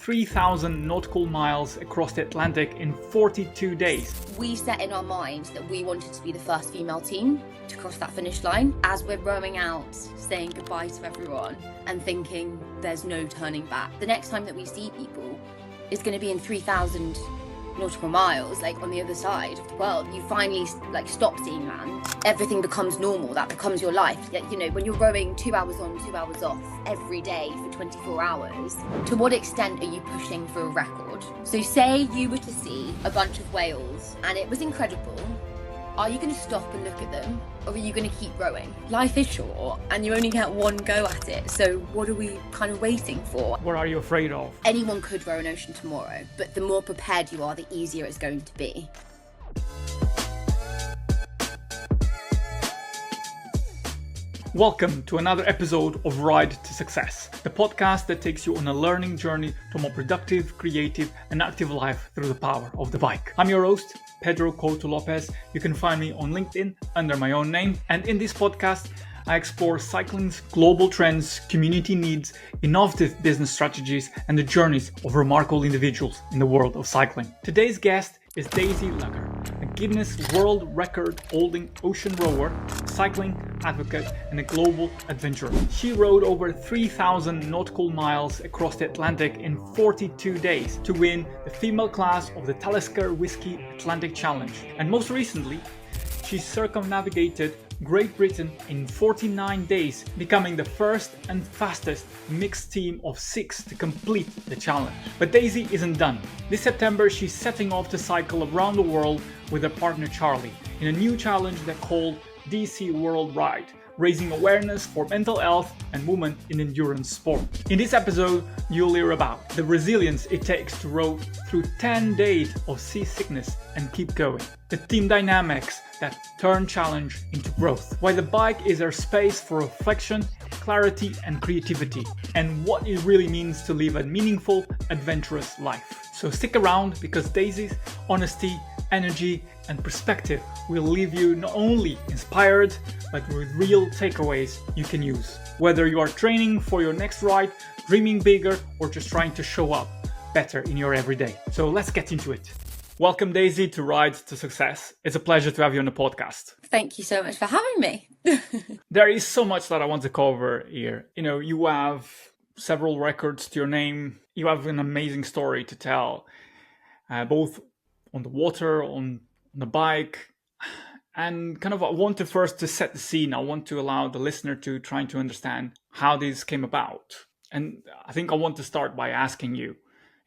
3,000 nautical miles across the Atlantic in 42 days. We set in our minds that we wanted to be the first female team to cross that finish line. As we're rowing out, saying goodbye to everyone and thinking there's no turning back. The next time that we see people is going to be in 3,000 nautical miles, like on the other side of the world. You finally stop seeing land. Everything becomes normal. That becomes your life. You know, when you're rowing 2 hours on, 2 hours off every day for 24 hours, to what extent are you pushing for a record? So say you were to see a bunch of whales and it was incredible. Are you going to stop and look at them, or are you going to keep rowing? Life is short and you only get one go at it, so what are we kind of waiting for? What are you afraid of? Anyone could row an ocean tomorrow, but the more prepared you are, the easier it's going to be. Welcome to another episode of Ride to Success, the podcast that takes you on a learning journey to a more productive, creative, and active life through the power of the bike. I'm your host, Pedro Couto Lopez. You can find me on LinkedIn under my own name. And in this podcast, I explore cycling's global trends, community needs, innovative business strategies, and the journeys of remarkable individuals in the world of cycling. Today's guest is Daisy Lugger, a Guinness World Record holding ocean rower, cycling advocate, and a global adventurer. She rowed over 3,000 nautical miles across the Atlantic in 42 days to win the female class of the Talisker Whiskey Atlantic Challenge. And most recently, she circumnavigated Great Britain in 49 days, becoming the first and fastest mixed team of 6 to complete the challenge. But Daisy isn't done. This September, she's setting off to cycle around the world with her partner Charlie in a new challenge that's called DC World Ride, raising awareness for mental health and women in endurance sport. In this episode, you'll hear about the resilience it takes to row through 10 days of seasickness and keep going, the team dynamics that turn challenge into growth, why the bike is our space for reflection, clarity, and creativity, and what it really means to live a meaningful, adventurous life. So stick around, because Daisy's honesty, energy, and perspective will leave you not only inspired, but with real takeaways you can use. Whether you are training for your next ride, dreaming bigger, or just trying to show up better in your everyday. So let's get into it. Welcome, Daisy, to Ride to Success. It's a pleasure to have you on the podcast. Thank you so much for having me. There is so much that I want to cover here. You know, you have several records to your name. You have an amazing story to tell, both on the water, on the bike. And kind of I want to first to set the scene. I want to allow the listener to try to understand how this came about. And I think I want to start by asking you,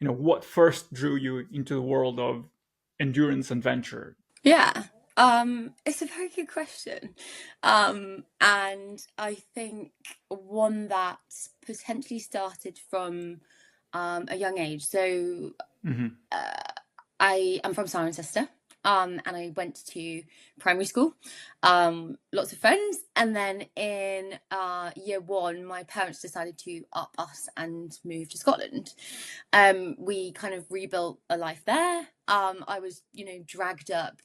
what first drew you into the world of endurance adventure? Yeah, it's a very good question. And I think one that potentially started from a young age. So I am from Cirencester. And I went to primary school, lots of friends. And then in year one, my parents decided to up us and move to Scotland. We kind of rebuilt a life there. I was, dragged up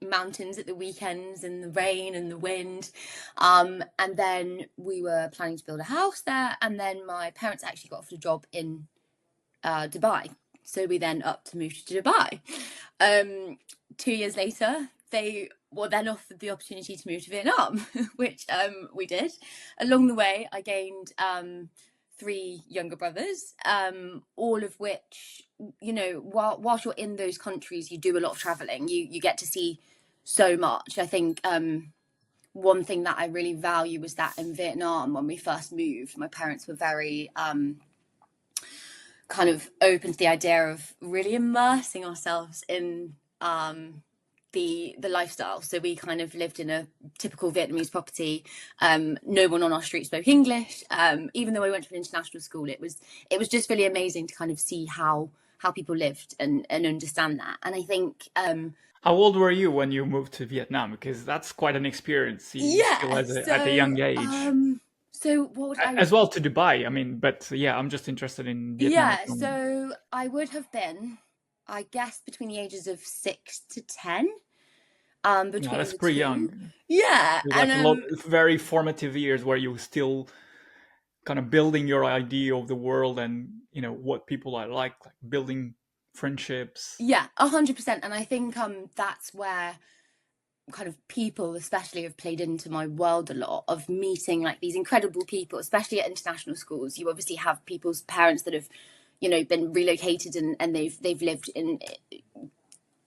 mountains at the weekends in the rain and the wind. And then we were planning to build a house there. And then my parents actually got offered a job in Dubai. So we then upped to move to Dubai. 2 years later, they were then offered the opportunity to move to Vietnam, which we did. Along the way, I gained 3 younger brothers, all of which, whilst you're in those countries, you do a lot of traveling. You get to see so much. I think one thing that I really value was that in Vietnam, when we first moved, my parents were very kind of open to the idea of really immersing ourselves in the lifestyle. So we kind of lived in a typical Vietnamese property. No one on our street spoke English. Even though I went to an international school, it was just really amazing to kind of see how people lived and understand that. And I think how old were you when you moved to Vietnam? Because that's quite an experience. Still at a young age. So what would I... As well to Dubai, but yeah, I'm just interested in Vietnam. Yeah, so I would have been, I guess, between the ages of 6 to 10. That's pretty young. Yeah. And very formative years where you still kind of building your idea of the world and, what people are like building friendships. Yeah, 100%. And I think that's where kind of people especially have played into my world a lot, of meeting like these incredible people, especially at international schools. You obviously have people's parents that have been relocated, and they've lived in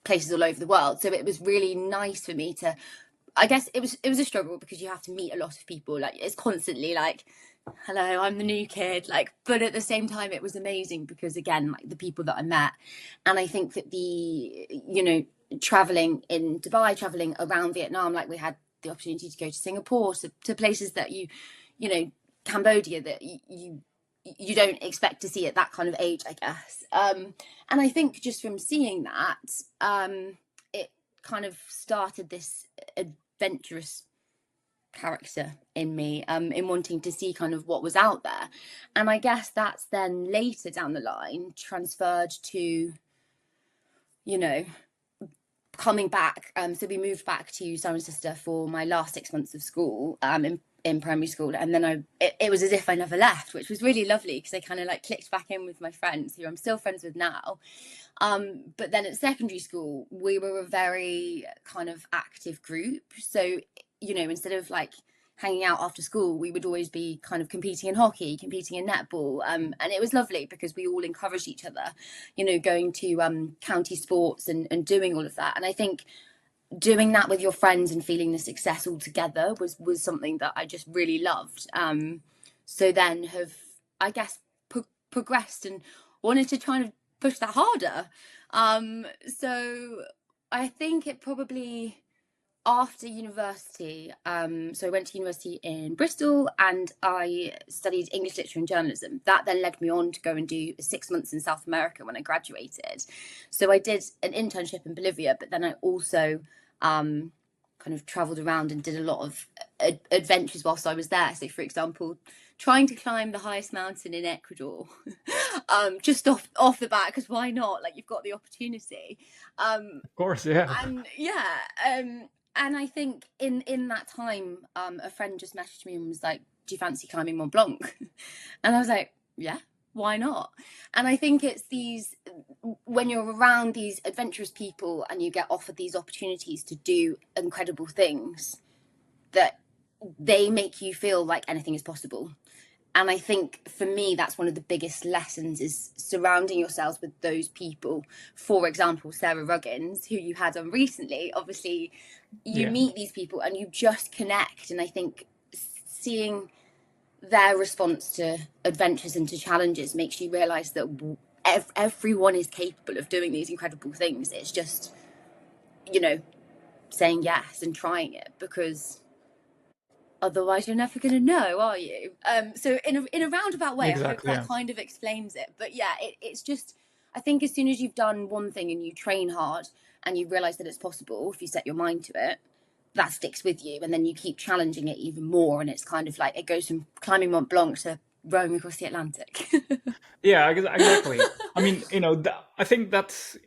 places all over the world. So it was really nice for me to, I guess it was a struggle, because you have to meet a lot of people. Like, it's constantly like, hello, I'm the new kid. Like, but at the same time, it was amazing because, again, like the people that I met. And I think that traveling in Dubai, traveling around Vietnam, like we had the opportunity to go to Singapore, to places that Cambodia, that you don't expect to see at that kind of age, I guess. And I think just from seeing that, it kind of started this adventurous character in me, in wanting to see kind of what was out there. And I guess that's then later down the line transferred to, coming back. So we moved back to Cirencester for my last 6 months of school, in primary school, and then it was as if I never left, which was really lovely, because I kind of like clicked back in with my friends, who I'm still friends with now. But then at secondary school, we were a very kind of active group. So, instead of like hanging out after school, we would always be kind of competing in hockey, competing in netball. And it was lovely because we all encouraged each other, going to county sports and doing all of that. And I think doing that with your friends and feeling the success all together was something that I just really loved. So then have, I guess, progressed and wanted to try and push that harder. So I think it probably after university, so I went to university in Bristol and I studied English literature and journalism. That then led me on to go and do 6 months in South America when I graduated. So I did an internship in Bolivia, but then I also kind of travelled around and did a lot of adventures whilst I was there. So, for example, trying to climb the highest mountain in Ecuador, just off the bat, because why not? Like, you've got the opportunity. Of course, yeah. And yeah, and I think in that time, a friend just messaged me and was like, "Do you fancy climbing Mont Blanc?" And I was like, "Yeah, why not?" And I think it's when you're around these adventurous people and you get offered these opportunities to do incredible things, that they make you feel like anything is possible. And I think for me, that's one of the biggest lessons, is surrounding yourselves with those people. For example, Sarah Ruggins, who you had on recently, obviously you meet these people and you just connect. And I think seeing their response to adventures and to challenges makes you realise that everyone is capable of doing these incredible things. It's just, saying yes and trying it, because otherwise you're never going to know, are you? So in a roundabout way, Exactly, I hope that kind of explains it. But yeah, it's just, I think as soon as you've done one thing and you train hard and you realise that it's possible, if you set your mind to it, that sticks with you, and then you keep challenging it even more, and it's kind of like it goes from climbing Mont Blanc to rowing across the Atlantic. Yeah, exactly. I mean, I think that's,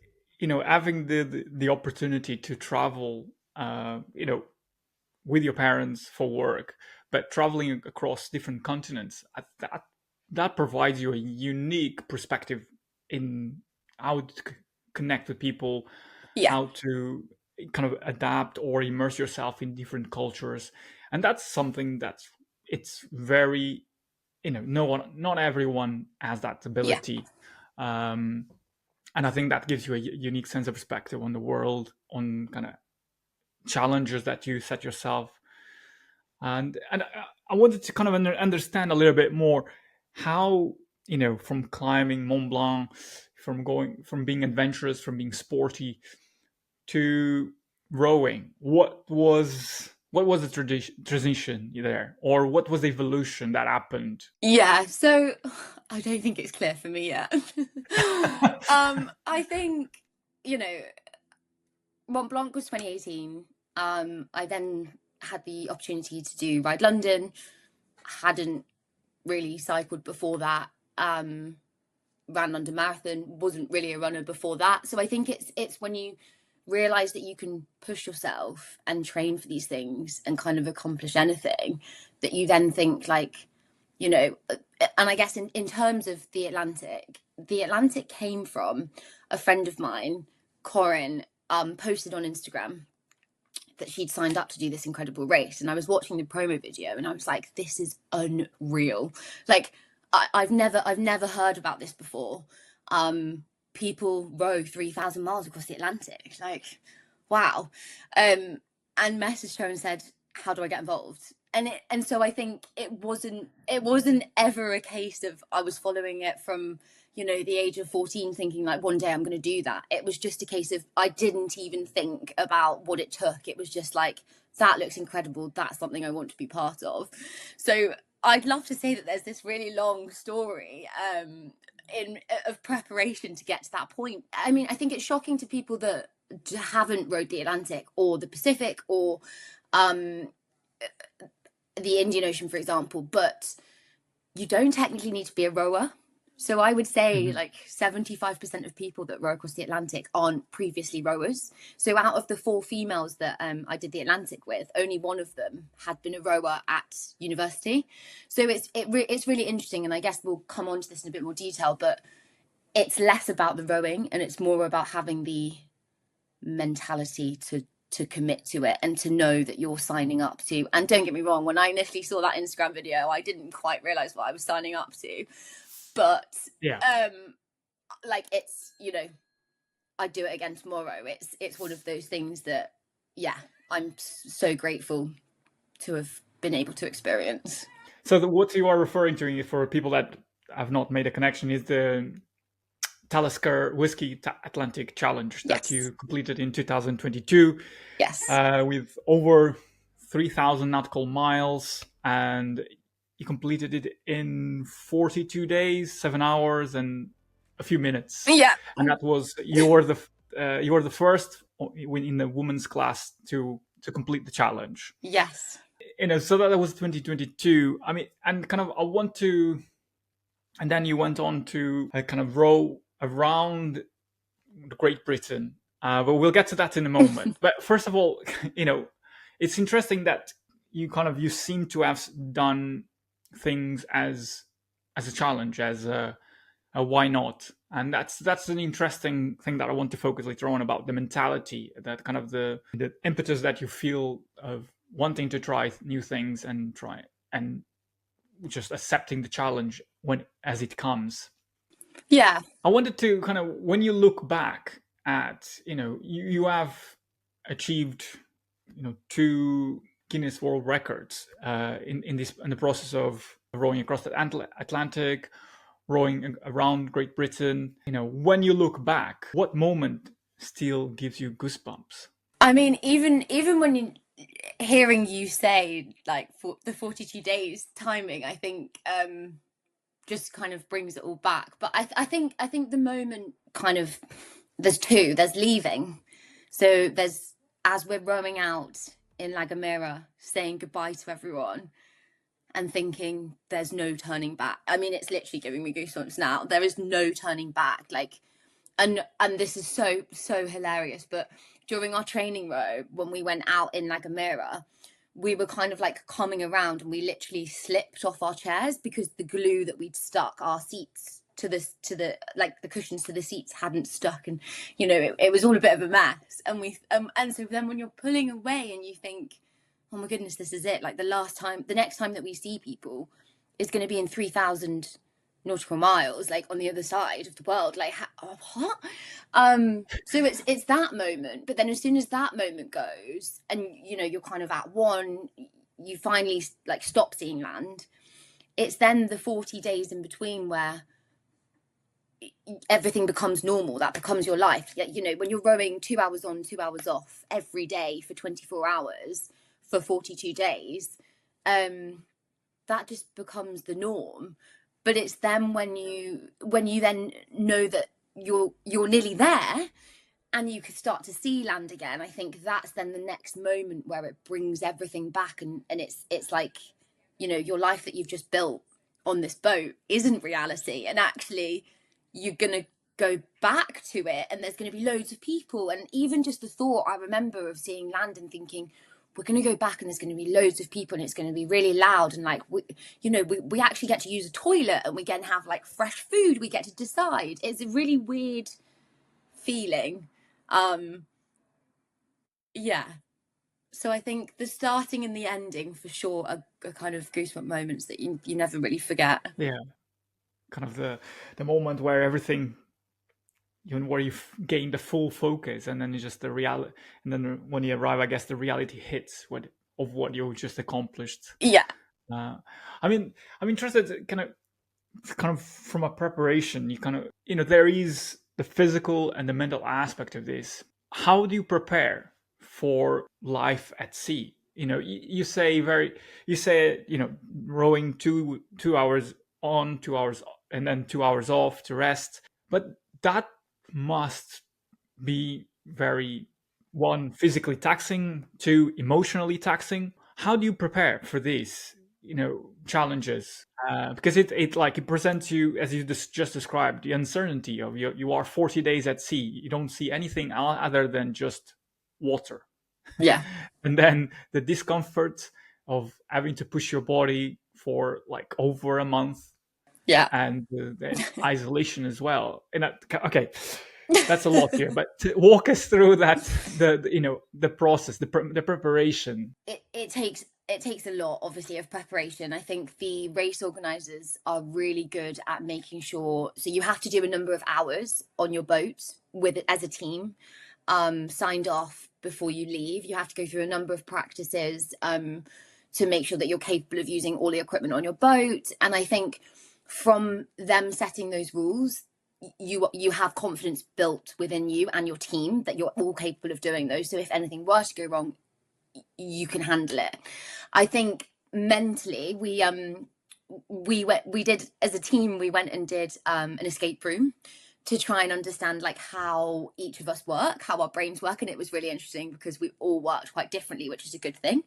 having the opportunity to travel, with your parents for work, but traveling across different continents, that provides you a unique perspective in how to connect with people, how to kind of adapt or immerse yourself in different cultures. And that's something it's very, not everyone has that ability. And I think that gives you a unique sense of perspective on the world, on kind of challenges that you set yourself. And I wanted to kind of understand a little bit more how, from climbing Mont Blanc, from being adventurous, from being sporty, to rowing. What was the transition there, or what was the evolution that happened? Yeah, so I don't think it's clear for me yet. I think, Mont Blanc was 2018. I then had the opportunity to do Ride London. Hadn't really cycled before that. Ran London Marathon. Wasn't really a runner before that. So I think it's when you realise that you can push yourself and train for these things and kind of accomplish anything, that you then think like, and I guess in terms of the Atlantic came from a friend of mine, Corinne, posted on Instagram that she'd signed up to do this incredible race, and I was watching the promo video and I was like, this is unreal. Like, I've never heard about this before. People row 3,000 miles across the Atlantic. Like, wow. And messaged her and said, how do I get involved? And so I think it wasn't ever a case of I was following it from, the age of 14 thinking like one day I'm going to do that. It was just a case of I didn't even think about what it took. It was just like, that looks incredible. That's something I want to be part of. So I'd love to say that there's this really long story of preparation to get to that point. I mean, I think it's shocking to people that haven't rowed the Atlantic or the Pacific or the Indian Ocean, for example, but you don't technically need to be a rower. So I would say like 75% of people that row across the Atlantic aren't previously rowers. So out of the 4 females that I did the Atlantic with, only one of them had been a rower at university. So it's really interesting, and I guess we'll come on to this in a bit more detail, but it's less about the rowing and it's more about having the mentality to commit to it and to know that you're signing up to. And don't get me wrong, when I initially saw that Instagram video, I didn't quite realize what I was signing up to. But like, it's, I'd do it again tomorrow. It's one of those things that, I'm so grateful to have been able to experience. So what you are referring to, for people that have not made a connection, is the Talisker Whiskey Atlantic Challenge that you completed in 2022. Yes. With over 3,000 nautical miles, and you completed it in 42 days, 7 hours, and a few minutes. Yeah. And that was you were the first in the women's class to complete the challenge. Yes. So that was 2022. I mean, and kind of I want to, and then you went on to kind of row around Great Britain. But we'll get to that in a moment. But first of all, it's interesting that you seem to have done things as a challenge, as a why not, and that's an interesting thing that I want to focus later on about the mentality, that kind of the impetus that you feel of wanting to try new things and just accepting the challenge as it comes. Yeah. I wanted to kind of, when you look back at, you have achieved, 2 Guinness World Records in the process of rowing across the Atlantic, rowing around Great Britain. When you look back, what moment still gives you goosebumps? I mean, even when hearing you say like for the 42 days timing, I think just kind of brings it all back. But I think the moment kind of, there's 2. There's leaving. So there's, as we're rowing out in La Gomera, saying goodbye to everyone and thinking there's no turning back. I mean, it's literally giving me goosebumps now. There is no turning back. Like, and this is so hilarious, but during our training row, when we went out in La Gomera, we were kind of like coming around and we literally slipped off our chairs because the glue that we'd stuck our seats to the like the cushions to the seats hadn't stuck, and it was all a bit of a mess. And we and so then when you're pulling away and you think, oh my goodness, this is it, like the next time that we see people is going to be in 3,000 nautical miles, like on the other side of the world, like what? So it's that moment. But then as soon as that moment goes and you're kind of at one, you finally like stop seeing land, it's then the 40 days in between where everything becomes normal. That becomes your life. When you're rowing 2 hours on, 2 hours off every day for 24 hours for 42 days, that just becomes the norm. But it's then when you then know that you're nearly there and you can start to see land again, I think that's then the next moment where it brings everything back, and it's like, your life that you've just built on this boat isn't reality, and actually you're gonna go back to it and there's going to be loads of people. And even just the thought, I remember, of seeing land and thinking, we're going to go back and there's going to be loads of people and it's going to be really loud, and like we actually get to use a toilet and we get to have like fresh food, we get to decide. It's a really weird feeling. Yeah, so I think the starting and the ending for sure are kind of goosebump moments that you never really forget. Yeah, kind of the moment where everything, where you gain the full focus, and then it's just the reality, and then when you arrive, I guess the reality hits of what you just accomplished. Yeah. I mean, I'm interested kind of from a preparation, you kind of, there is the physical and the mental aspect of this. How do you prepare for life at sea? You say rowing 2 hours on, 2 hours, and then 2 hours off to rest, but that must be very, one, physically taxing, two, emotionally taxing. How do you prepare for these challenges, because it presents you, as you just described, the uncertainty of you are 40 days at sea, you don't see anything other than just water. Yeah. And then the discomfort of having to push your body for like over a month. Yeah. And the isolation as well. And okay, that's a lot here, but walk us through that, the process, the preparation. It takes a lot, obviously, of preparation. I think the race organizers are really good at making sure, so you have to do a number of hours on your boat with it as a team, signed off before you leave. You have to go through a number of practices to make sure that you're capable of using all the equipment on your boat. And I think from them setting those rules, you have confidence built within you and your team that you're all capable of doing those. So if anything were to go wrong, you can handle it. I think mentally, we did, as a team, we went and did an escape room to try and understand like how each of us work, how our brains work. And it was really interesting because we all worked quite differently, which is a good thing.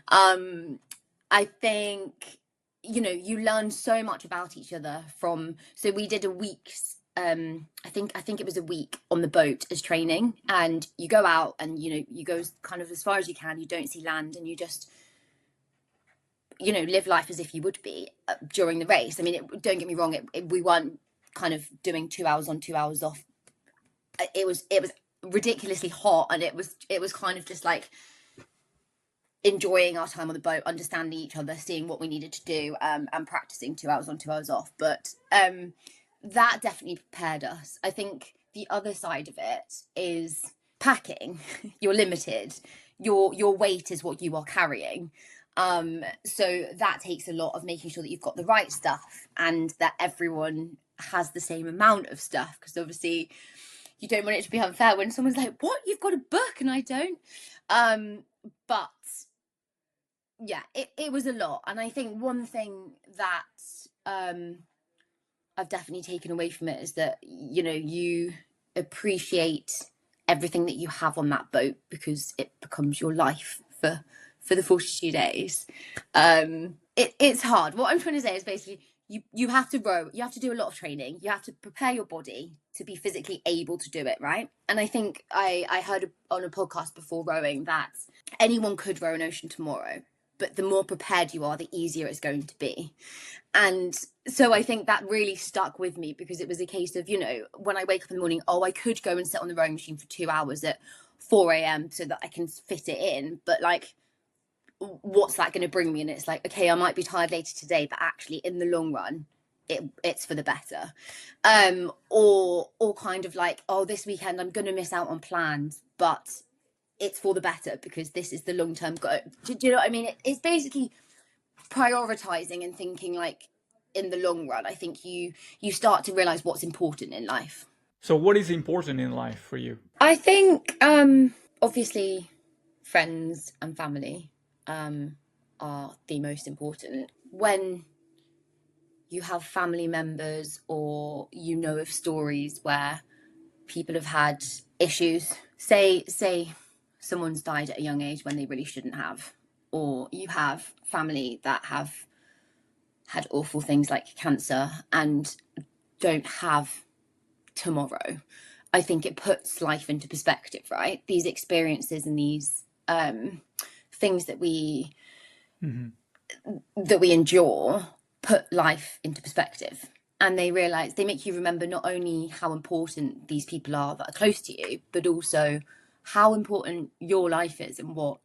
I think, you learn so much about each other so we did a week's, I think it was a week on the boat as training, and you go out and, you go kind of as far as you can, you don't see land, and you just, live life as if you would be during the race. I mean, don't get me wrong, we weren't kind of doing 2 hours on, 2 hours off. It was ridiculously hot, and it was kind of just like enjoying our time on the boat, understanding each other, seeing what we needed to do, and practicing 2 hours on, 2 hours off. But that definitely prepared us. I think the other side of it is packing. You're limited. Your weight is what you are carrying. So that takes a lot of making sure that you've got the right stuff and that everyone has the same amount of stuff, because obviously you don't want it to be unfair when someone's like, what, you've got a book and I don't. But yeah, it was a lot. And I think one thing that I've definitely taken away from it is that, you appreciate everything that you have on that boat, because it becomes your life for the 42 days. It's hard. What I'm trying to say is basically you have to row, you have to do a lot of training, you have to prepare your body to be physically able to do it, right? And I think I heard on a podcast before rowing that anyone could row an ocean tomorrow, but the more prepared you are, the easier it's going to be. And so I think that really stuck with me, because it was a case of, when I wake up in the morning, I could go and sit on the rowing machine for 2 hours at 4 a.m. so that I can fit it in. But like, what's that going to bring me? And it's like, okay, I might be tired later today, but actually in the long run, it's for the better. Or kind of like, this weekend I'm going to miss out on plans, but it's for the better because this is the long-term goal. Do you know what I mean? It's basically prioritizing and thinking like in the long run. I think you start to realize what's important in life. So what is important in life for you? I think obviously friends and family are the most important. When you have family members or of stories where people have had issues, say someone's died at a young age when they really shouldn't have, or you have family that have had awful things like cancer and don't have tomorrow, I think it puts life into perspective, right? These experiences and these things that we endure put life into perspective, and they make you remember not only how important these people are that are close to you, but also how important your life is and what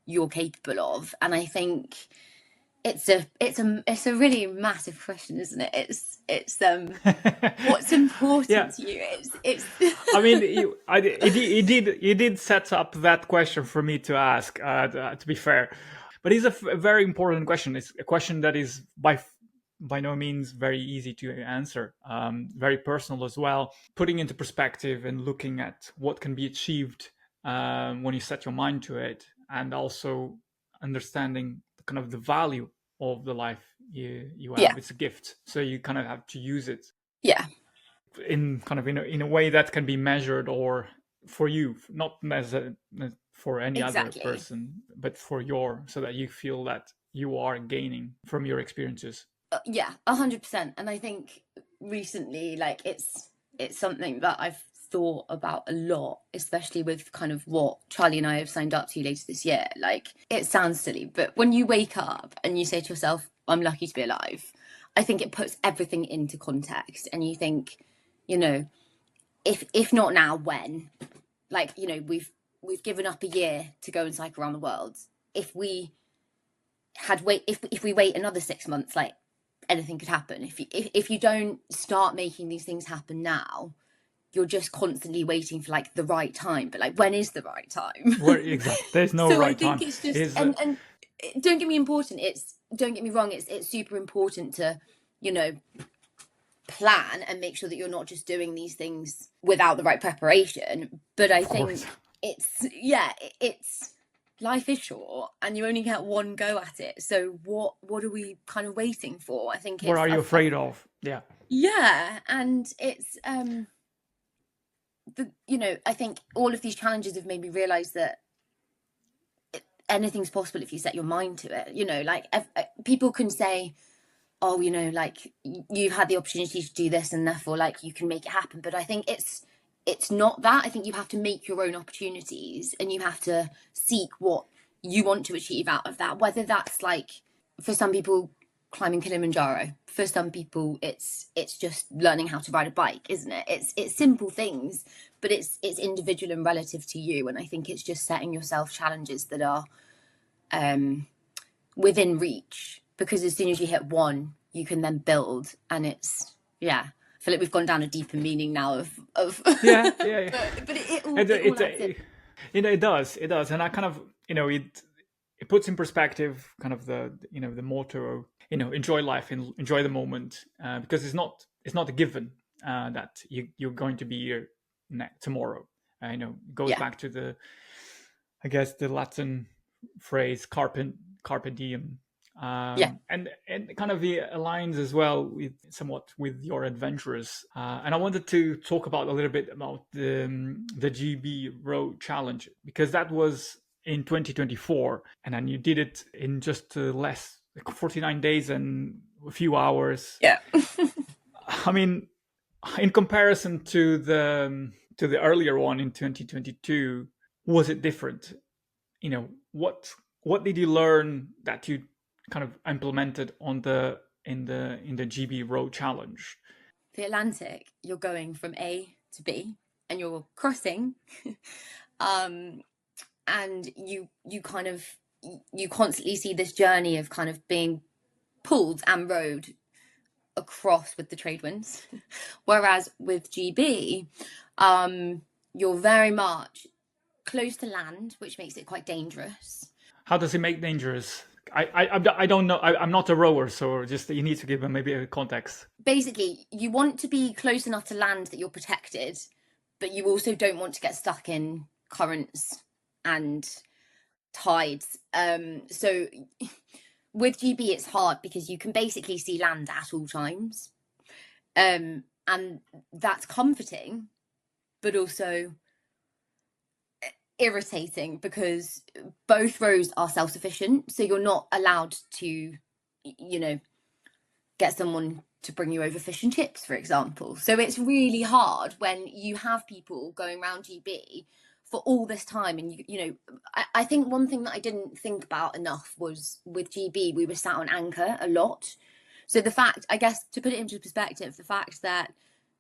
you're capable of. And I think it's a really massive question, isn't it? It's what's important to you. It's I mean, you did set up that question for me to ask, to be fair, but it's a very important question. It's a question that is by no means very easy to answer, very personal as well, putting into perspective and looking at what can be achieved when you set your mind to it, and also understanding kind of the value of the life you have. It's a gift, so you kind of have to use it in a way that can be measured, or for you, not as for any other person, but so that you feel that you are gaining from your experiences. 100%. And I think recently, like, it's something that I've thought about a lot, especially with kind of what Charlie and I have signed up to later this year. Like, it sounds silly, but when you wake up and you say to yourself, I'm lucky to be alive, I think it puts everything into context. And you think, if not now, when? Like, we've given up a year to go and cycle around the world. If we wait another 6 months, like, anything could happen. If you don't start making these things happen now, you're just constantly waiting for, like, the right time. But, like, when is the right time? Well, exactly. There's no right time. So I think it's just and don't get me wrong, it's super important to plan and make sure that you're not just doing these things without the right preparation. But I think it's life is short and you only get one go at it. So what are we kind of waiting for? I think what are you afraid of? And it's I think all of these challenges have made me realize that anything's possible if you set your mind to it. Like, people can say, oh, like, you've had the opportunity to do this and therefore, like, you can make it happen. But I think it's not that. I think you have to make your own opportunities and you have to seek what you want to achieve out of that, whether that's, like, for some people, climbing Kilimanjaro. For some people, it's just learning how to ride a bike, isn't it? It's simple things, but it's individual and relative to you. And I think it's just setting yourself challenges that are within reach, because as soon as you hit one, you can then build. And it's I feel like we've gone down a deeper meaning now of but it all does, and I kind of it puts in perspective kind of the the motto, enjoy life and enjoy the moment, because it's not a given that you're going to be here tomorrow. It goes back to the Latin phrase carpe diem, and kind of aligns as well somewhat with your adventures. And I wanted to talk about a little bit about the GB Road Challenge, because that was in 2024, and then you did it in just less, like, 49 days and a few hours. I mean, in comparison to the earlier one in 2022, was it different? What did you learn that you kind of implemented in the GB Road Challenge? The Atlantic, you're going from A to B and you're crossing and you constantly see this journey of kind of being pulled and rowed across with the trade winds. Whereas with GB, you're very much close to land, which makes it quite dangerous. How does it make dangerous? I don't know. I'm not a rower, so just you need to give them maybe a context. Basically, you want to be close enough to land that you're protected, but you also don't want to get stuck in currents and tides. So with GB, it's hard because you can basically see land at all times, and that's comforting, but also irritating because both rows are self-sufficient, so you're not allowed to get someone to bring you over fish and chips, for example. So it's really hard when you have people going around GB for all this time, and I think one thing that I didn't think about enough was with GB, we were sat on anchor a lot. So the fact, I guess, to put it into perspective, the fact that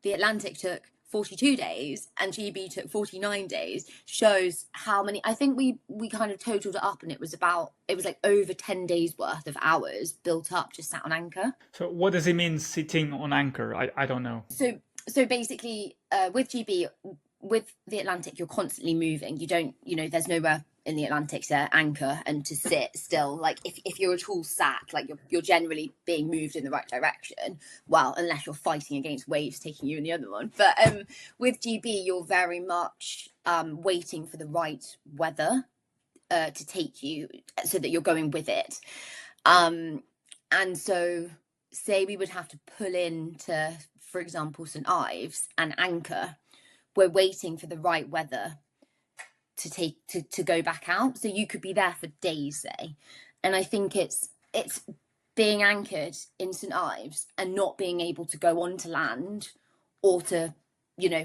the Atlantic took 42 days and GB took 49 days shows how many. I think we kind of totaled it up, and it was like over 10 days worth of hours built up just sat on anchor. So what does it mean sitting on anchor? I don't know. So basically, with GB, with the Atlantic, you're constantly moving. You don't, there's nowhere in the Atlantic to anchor and to sit still. Like if you're at all sat, like you're generally being moved in the right direction. Well, unless you're fighting against waves taking you in the other one. But with GB, you're very much waiting for the right weather to take you, so that you're going with it. And so, say we would have to pull into, for example, St Ives and anchor. We're waiting for the right weather to go back out. So you could be there for days, say. And I think it's being anchored in St Ives and not being able to go onto land or to,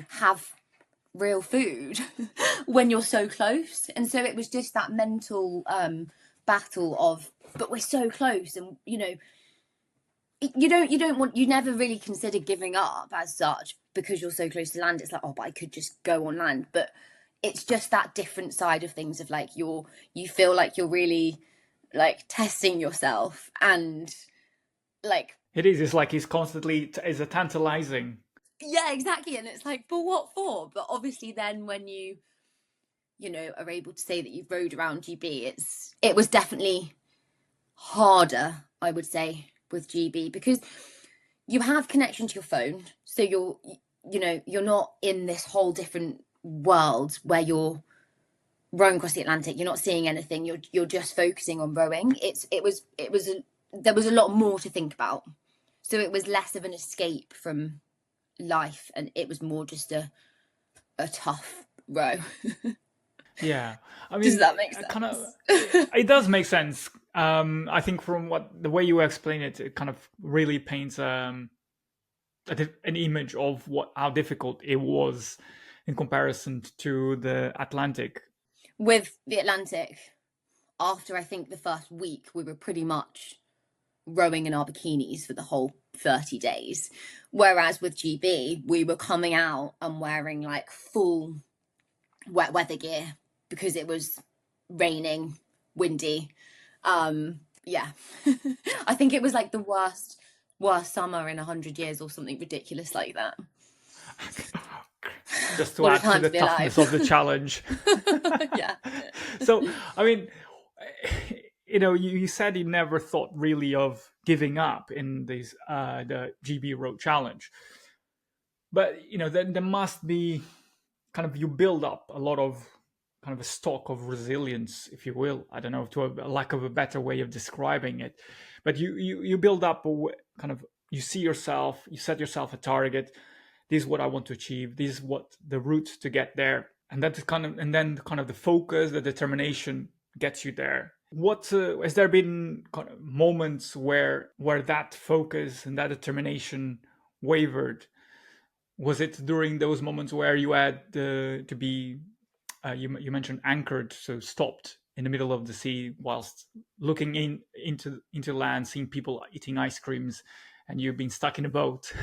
have real food when you're so close. And so it was just that mental battle of, but we're so close, and you never really consider giving up as such because you're so close to land. It's like, oh, but I could just go on land. But it's just that different side of things of like you feel like you're really like testing yourself, and like it's like it's constantly is a tantalizing. Yeah, exactly. And it's like, but what for? But obviously then when you are able to say that you've rode around GB, it was definitely harder, I would say, with GB, because you have connection to your phone, so you're not in this whole different world where you're rowing across the Atlantic. You're not seeing anything. You're just focusing on rowing. There was a lot more to think about, so it was less of an escape from life, and it was more just a tough row. Yeah, I mean, does that make sense? It does make sense. I think from the way you explain it, it kind of really paints an image of how difficult it was in comparison to the Atlantic. With the Atlantic, after I think the first week, we were pretty much rowing in our bikinis for the whole 30 days. Whereas with GB, we were coming out and wearing like full wet weather gear because it was raining, windy. Yeah. I think it was like the worst summer in 100 years or something ridiculous like that. Just to add to the toughness of the challenge. Yeah. So, I mean, you said you never thought really of giving up in this the GB Road Challenge, but then there must be kind of, you build up a lot of kind of a stock of resilience, if you will. I don't know, to a lack of a better way of describing it, but you build up kind of, you see yourself, you set yourself a target. This is what I want to achieve. This is what the route to get there, and then the focus, the determination gets you there. What has there been kind of moments where that focus and that determination wavered? Was it during those moments where you had to be, you mentioned anchored, so stopped in the middle of the sea whilst looking into land, seeing people eating ice creams, and you've been stuck in a boat?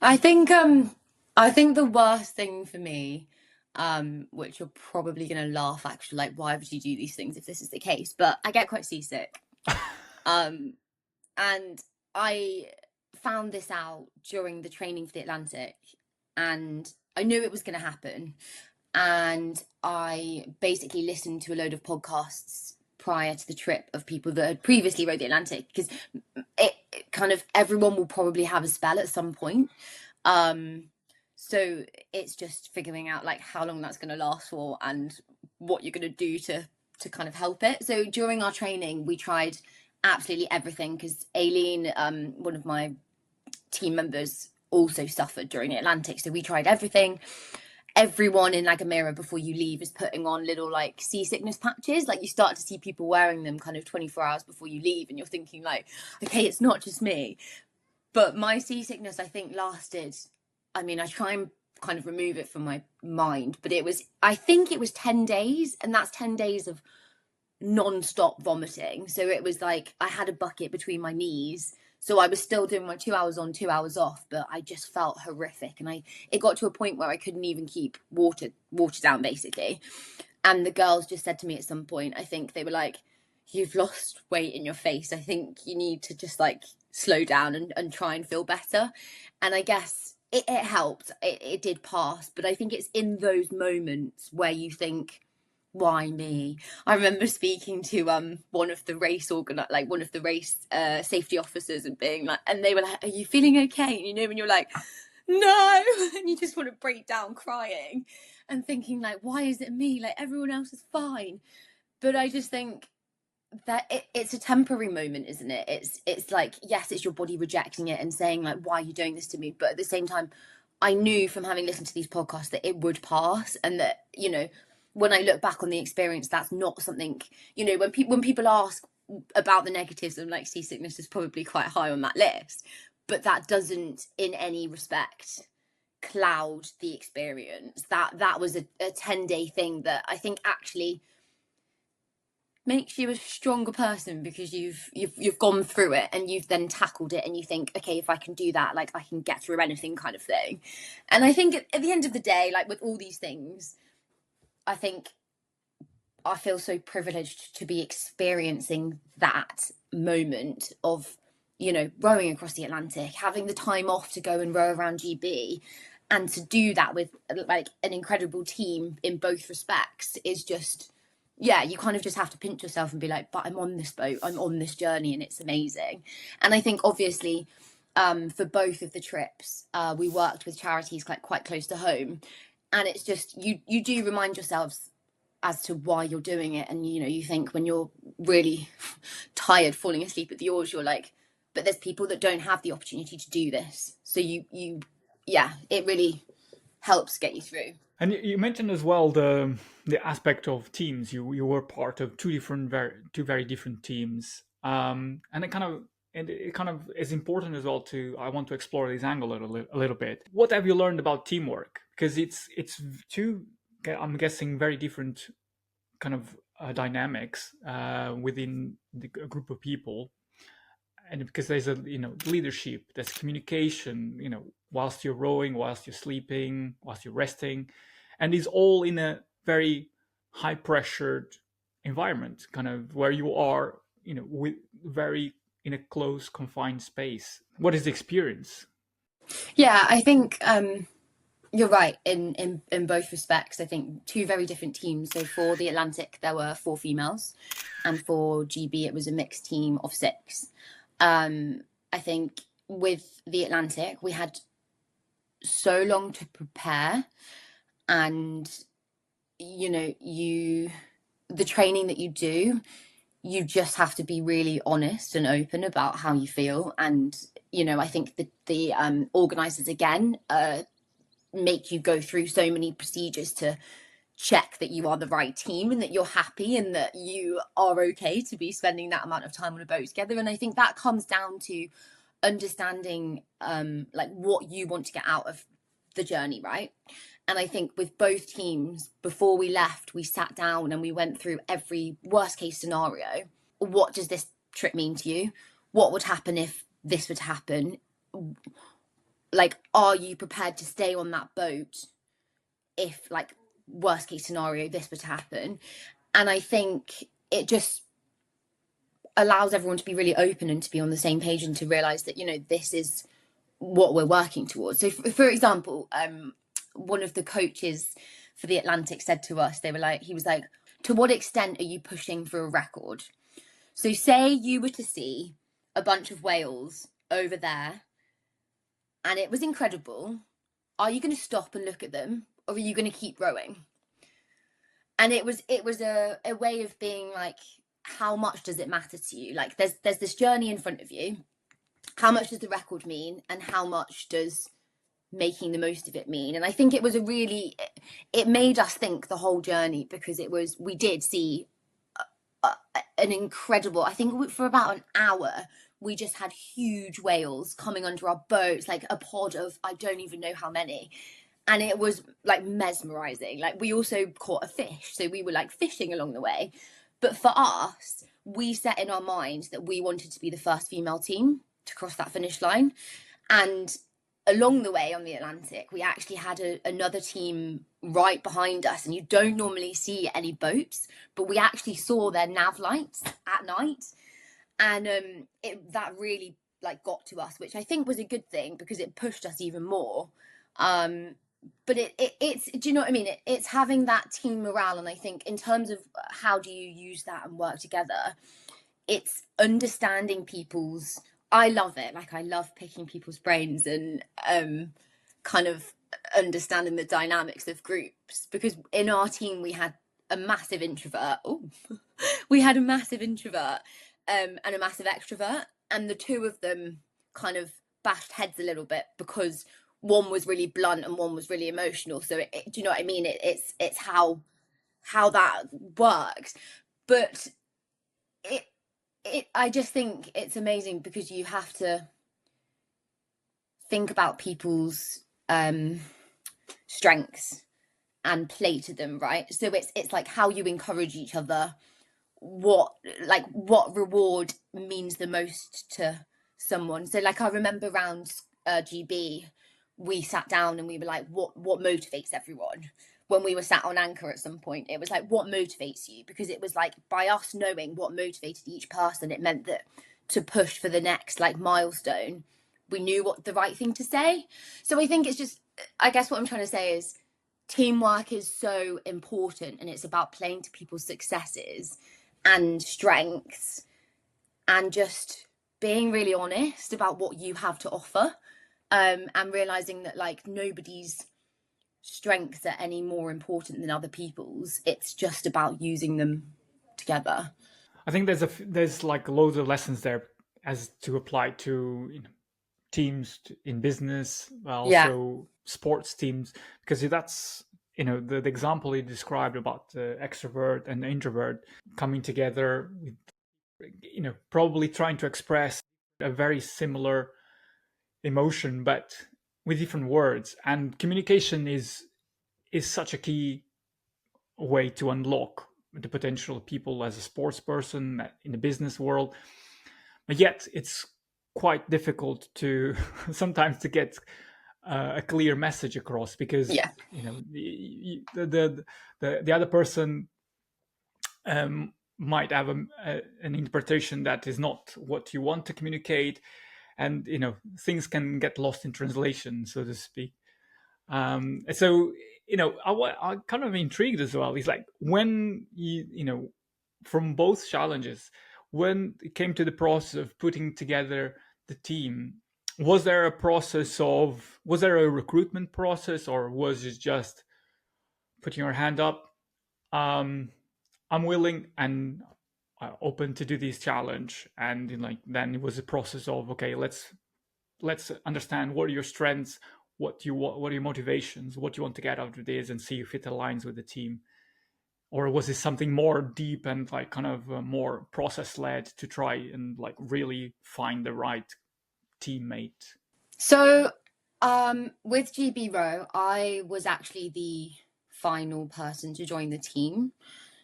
I think the worst thing for me, which you're probably going to laugh, actually, like, why would you do these things if this is the case? But I get quite seasick. And I found this out during the training for the Atlantic, and I knew it was going to happen. And I basically listened to a load of podcasts prior to the trip of people that had previously rode the Atlantic, because it kind of, everyone will probably have a spell at some point. So it's just figuring out like how long that's going to last for and what you're going to do to kind of help it. So during our training, we tried absolutely everything, because Aileen, one of my team members, also suffered during the Atlantic. So we tried everything. Everyone in La Gomera before you leave is putting on little like seasickness patches. Like you start to see people wearing them kind of 24 hours before you leave, and you're thinking like, okay, it's not just me. But my seasickness, I think, lasted, I mean, I try and kind of remove it from my mind. But I think it was 10 days, and that's 10 days of non-stop vomiting. So it was like I had a bucket between my knees, so I was still doing my 2 hours on, 2 hours off, but I just felt horrific. And it got to a point where I couldn't even keep water down, basically. And the girls just said to me at some point, I think they were like, you've lost weight in your face, I think you need to just like slow down and try and feel better. And I guess it helped. It did pass, but I think it's in those moments where you think, why me? I remember speaking to one of the race safety officers and being like, and they were like, are you feeling okay? And you know, when you're like, no, and you just want to break down crying and thinking like, why is it me? Like everyone else is fine. But I just think that it's a temporary moment, isn't it? It's like, yes, it's your body rejecting it and saying like, why are you doing this to me? But at the same time, I knew from having listened to these podcasts that it would pass, and that, you know, when I look back on the experience, that's not something, you know, when people ask about the negatives, and like seasickness is probably quite high on that list, but that doesn't in any respect cloud the experience. That was a 10-day thing that I think actually makes you a stronger person, because you've gone through it and you've then tackled it, and you think, okay, if I can do that, like I can get through anything, kind of thing. And I think at the end of the day, like with all these things, I think I feel so privileged to be experiencing that moment of, you know, rowing across the Atlantic, having the time off to go and row around GB, and to do that with like an incredible team in both respects is just, yeah, you kind of just have to pinch yourself and be like, but I'm on this boat, I'm on this journey, and it's amazing. And I think obviously for both of the trips, we worked with charities quite close to home, and it's just, you do remind yourselves as to why you're doing it. And, you know, you think when you're really tired, falling asleep at the oars, you're like, but there's people that don't have the opportunity to do this. So yeah, it really helps get you through. And you mentioned as well the aspect of teams. You were part of two very different teams, and it kind of is important as well to, I want to explore this angle a little bit. What have you learned about teamwork? Because it's two, I'm guessing, very different kind of dynamics within a group of people. And because there's a, you know, leadership, there's communication, you know, whilst you're rowing, whilst you're sleeping, whilst you're resting, and it's all in a very high pressured environment, kind of where you are, you know, with very in a close confined space. What is the experience? Yeah, I think you're right in both respects. I think two very different teams. So for the Atlantic, there were 4 females, and for GB, it was a mixed team of 6. I think with the Atlantic, we had so long to prepare, and, you know, the training that you do, you just have to be really honest and open about how you feel. And, you know, I think the organisers, again, make you go through so many procedures to check that you are the right team, and that you're happy, and that you are okay to be spending that amount of time on a boat together. And I think that comes down to understanding like what you want to get out of the journey, right? And I think with both teams, before we left, we sat down and we went through every worst case scenario. What does this trip mean to you? What would happen if this would happen? Like, are you prepared to stay on that boat if, like, worst case scenario, this would happen? And I think it just allows everyone to be really open and to be on the same page, and to realize that, you know, this is what we're working towards. So for example, one of the coaches for the Atlantic said to us, he was like, to what extent are you pushing for a record? So say you were to see a bunch of whales over there and it was incredible, are you going to stop and look at them, or are you going to keep rowing? And it was a way of being like, how much does it matter to you? Like, there's this journey in front of you. How much does the record mean, and how much does making the most of it mean? And I think it made us think the whole journey, because we did see an incredible, I think for about an hour, we just had huge whales coming under our boats, like a pod of, I don't even know how many. and it was like mesmerizing. Like, we also caught a fish, so we were like fishing along the way. But for us, we set in our minds that we wanted to be the first female team to cross that finish line. And along the way on the Atlantic, we actually had another team right behind us, and you don't normally see any boats, but we actually saw their nav lights at night, and that really like got to us, which I think was a good thing because it pushed us even more. But it's, do you know what I mean? It's having that team morale, and I think in terms of how do you use that and work together, it's understanding people's. I love it. Like, I love picking people's brains and kind of understanding the dynamics of groups, because in our team we had a massive introvert. We had a massive introvert and a massive extrovert, and the two of them kind of bashed heads a little bit because one was really blunt and one was really emotional. So do you know what I mean? It's how that works. But I just think it's amazing because you have to think about people's strengths and play to them, right? So it's like how you encourage each other, what reward means the most to someone. So like, I remember around GB, we sat down and we were like, what motivates everyone? When we were sat on anchor at some point, it was like, what motivates you? Because it was like, by us knowing what motivated each person, it meant that to push for the next like milestone, we knew what the right thing to say. So I think it's just, I guess what I'm trying to say is teamwork is so important, and it's about playing to people's successes and strengths, and just being really honest about what you have to offer, and realizing that like nobody's strengths are any more important than other people's. It's just about using them together. I think there's like loads of lessons there as to apply to, you know, teams in business, also sports teams, because that's, you know, the example you described about the extrovert and the introvert coming together with, you know, probably trying to express a very similar emotion but with different words, and communication is such a key way to unlock the potential of people as a sports person in the business world. But yet it's quite difficult to sometimes to get a clear message across, because you know, the other person might have an interpretation that is not what you want to communicate, and you know, things can get lost in translation, so to speak. So you know, I kind of intrigued as well. It's like, when you know, from both challenges, when it came to the process of putting together the team, was there a recruitment process, or was it just putting your hand up? I'm willing and open to do this challenge, and like then it was a process of, okay, let's understand what are your strengths, what are your motivations, what you want to get out of this, and see if it aligns with the team. Or was it something more deep and like kind of more process led to try and like really find the right teammate? So with GB Row, I was actually the final person to join the team.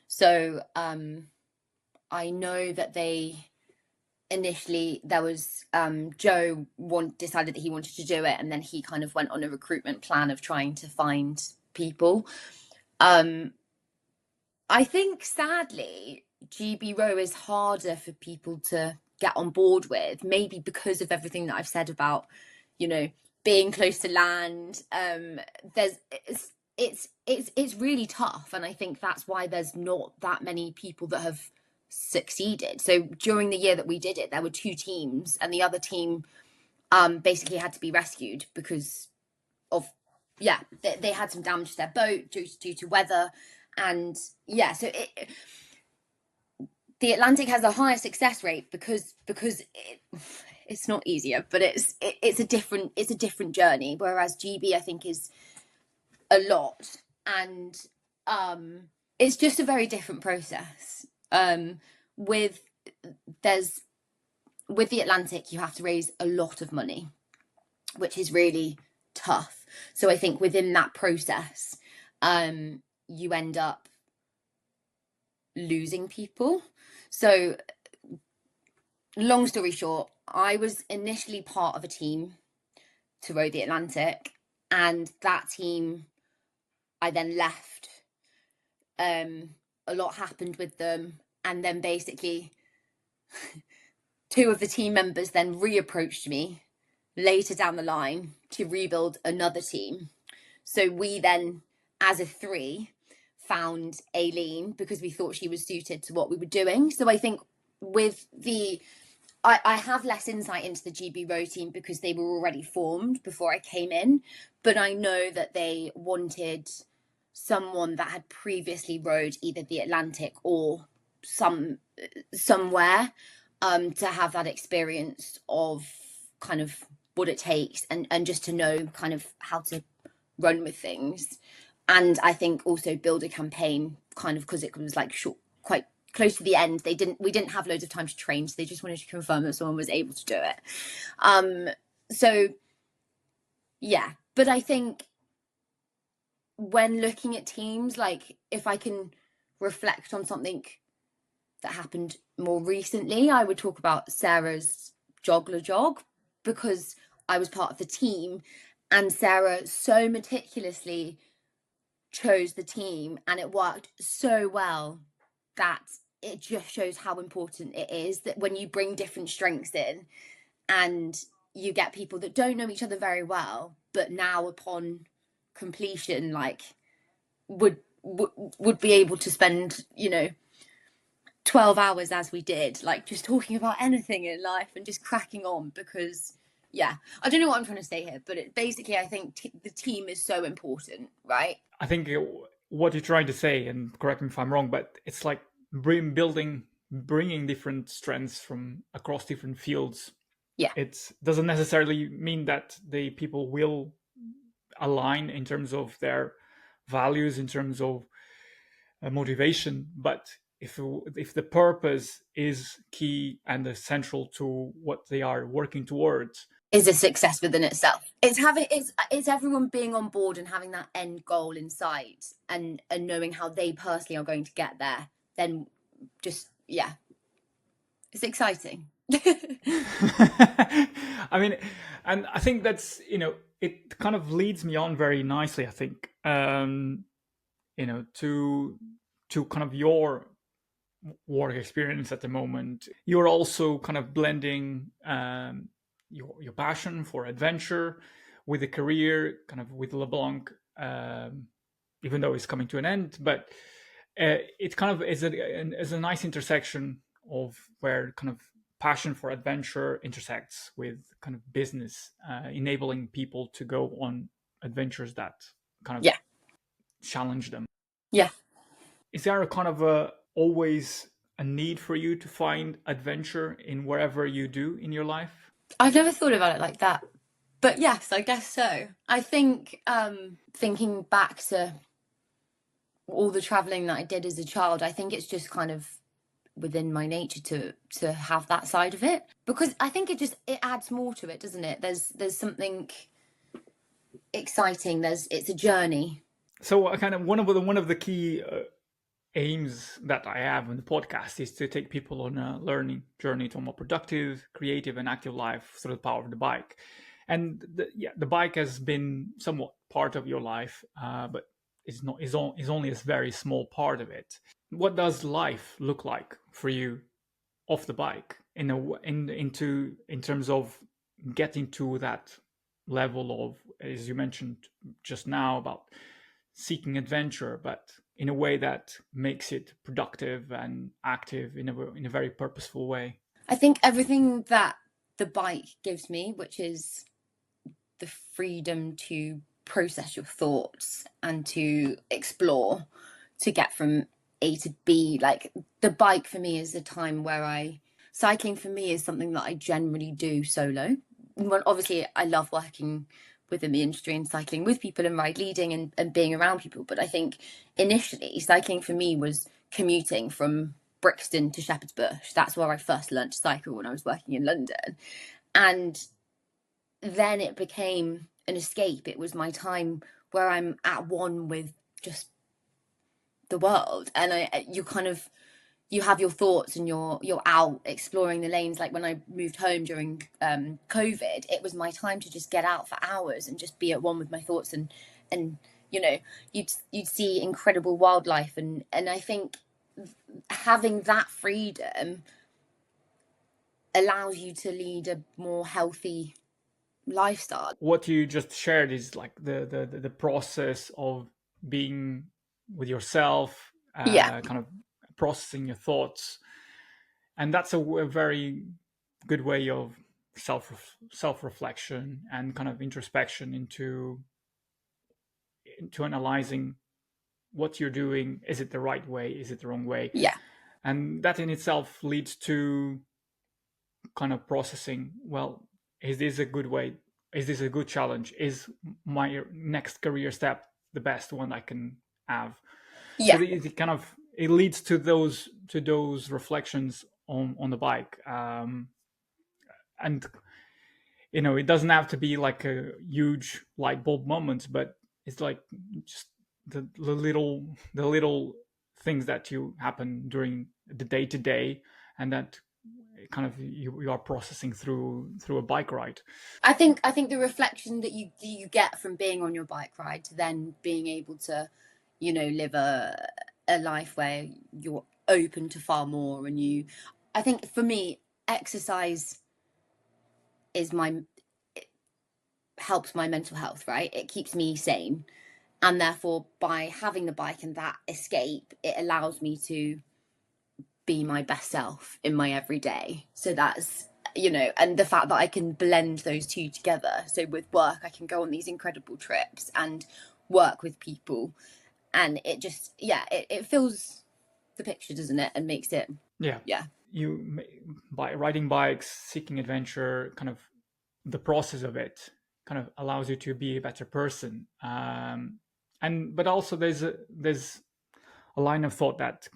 So I know that initially there was Joe decided that he wanted to do it, and then he kind of went on a recruitment plan of trying to find people. I think sadly GB Row is harder for people to get on board with, maybe because of everything that I've said about, you know, being close to land. It's really tough, and I think that's why there's not that many people that have succeeded. So during the year that we did it, there were two teams, and the other team basically had to be rescued because of they had some damage to their boat due to weather. And so the Atlantic has a higher success rate because it's not easier, but it's a different journey, whereas GB I think is a lot, and it's just a very different process. With the Atlantic, you have to raise a lot of money, which is really tough. So I think within that process, you end up losing people. So long story short, I was initially part of a team to row the Atlantic, and that team I then left. A lot happened with them, and then basically two of the team members then reapproached me later down the line to rebuild another team. So we then, as a three, found Aileen because we thought she was suited to what we were doing. So I think with I have less insight into the GB row team because they were already formed before I came in, but I know that they wanted someone that had previously rowed either the Atlantic or somewhere, to have that experience of kind of what it takes and just to know kind of how to run with things. And I think also build a campaign kind of because it was like short, quite close to the end. We didn't have loads of time to train, so they just wanted to confirm that someone was able to do it. So yeah, but I think when looking at teams, like if I can reflect on something that happened more recently, I would talk about Sarah's Joggler Jog, because I was part of the team and Sarah so meticulously chose the team and it worked so well that it just shows how important it is that when you bring different strengths in and you get people that don't know each other very well, but now upon completion, like would be able to spend 12 hours as we did, like just talking about anything in life and just cracking on, because yeah, I don't know what I'm trying to say here, but basically I think the team is so important, right? I think what you're trying to say, and correct me if I'm wrong, but it's like bringing different strengths from across different fields. Yeah. It doesn't necessarily mean that the people will align in terms of their values, in terms of motivation, but if the purpose is key and essential to what they are working towards, is a success within itself. It's everyone being on board and having that end goal in sight and knowing how they personally are going to get there. Then just it's exciting. I mean, and I think that's it kind of leads me on very nicely, I think, to kind of your work experience at the moment. You're also kind of blending your passion for adventure with a career, kind of with LeBlanc, even though it's coming to an end, but it kind of is a nice intersection of where kind of passion for adventure intersects with kind of business, enabling people to go on adventures that kind of challenge them. Yeah. Is there a kind of always a need for you to find adventure in wherever you do in your life? I've never thought about it like that, but yes, I guess so. I think thinking back to all the traveling that I did as a child, I think it's just kind of within my nature to have that side of it, because I think it adds more to it, doesn't it? There's something exciting. It's a journey. So kind of one of the key aims that I have on the podcast is to take people on a learning journey to a more productive, creative, and active life through the power of the bike. And the bike has been somewhat part of your life, but is only a very small part of it. What does life look like for you off the bike in terms of getting to that level of, as you mentioned just now, about seeking adventure, but in a way that makes it productive and active in a very purposeful way? I think everything that the bike gives me, which is the freedom to process your thoughts and to explore, to get from A to B. Like the bike for me is a time where cycling for me is something that I generally do solo. Well, obviously I love working within the industry and cycling with people and ride leading and being around people. But I think initially cycling for me was commuting from Brixton to Shepherd's Bush. That's where I first learned to cycle when I was working in London. And then it became an escape. It was my time where I'm at one with just the world, and you have your thoughts, and you're out exploring the lanes. Like when I moved home during COVID, it was my time to just get out for hours and just be at one with my thoughts, and you'd see incredible wildlife, and I think having that freedom allows you to lead a more healthy lifestyle. What you just shared is like the process of being with yourself, Yeah, kind of processing your thoughts, and that's a very good way of self reflection and kind of introspection into analyzing what you're doing. Is it the right way? Is it the wrong way? yeah, And that in itself leads to kind of processing, well, is this a good way? Is this a good challenge? Is my next career step the best one I can have? So yeah. it leads to those reflections on the bike. And it doesn't have to be like a huge light bulb moment, but it's like just the little things that you happen during the day to day, and that kind of you are processing through a bike ride. I think the reflection that you get from being on your bike ride to then being able to, live a life where you're open to far more, and I think for me, exercise is it helps my mental health, right? It keeps me sane, and therefore by having the bike and that escape, it allows me to be my best self in my everyday. So that's, and the fact that I can blend those two together. So with work, I can go on these incredible trips and work with people, and it just, it fills the picture, doesn't it? And makes it, Yeah. yeah, You by riding bikes, seeking adventure, kind of the process of it kind of allows you to be a better person. But also there's a line of thought that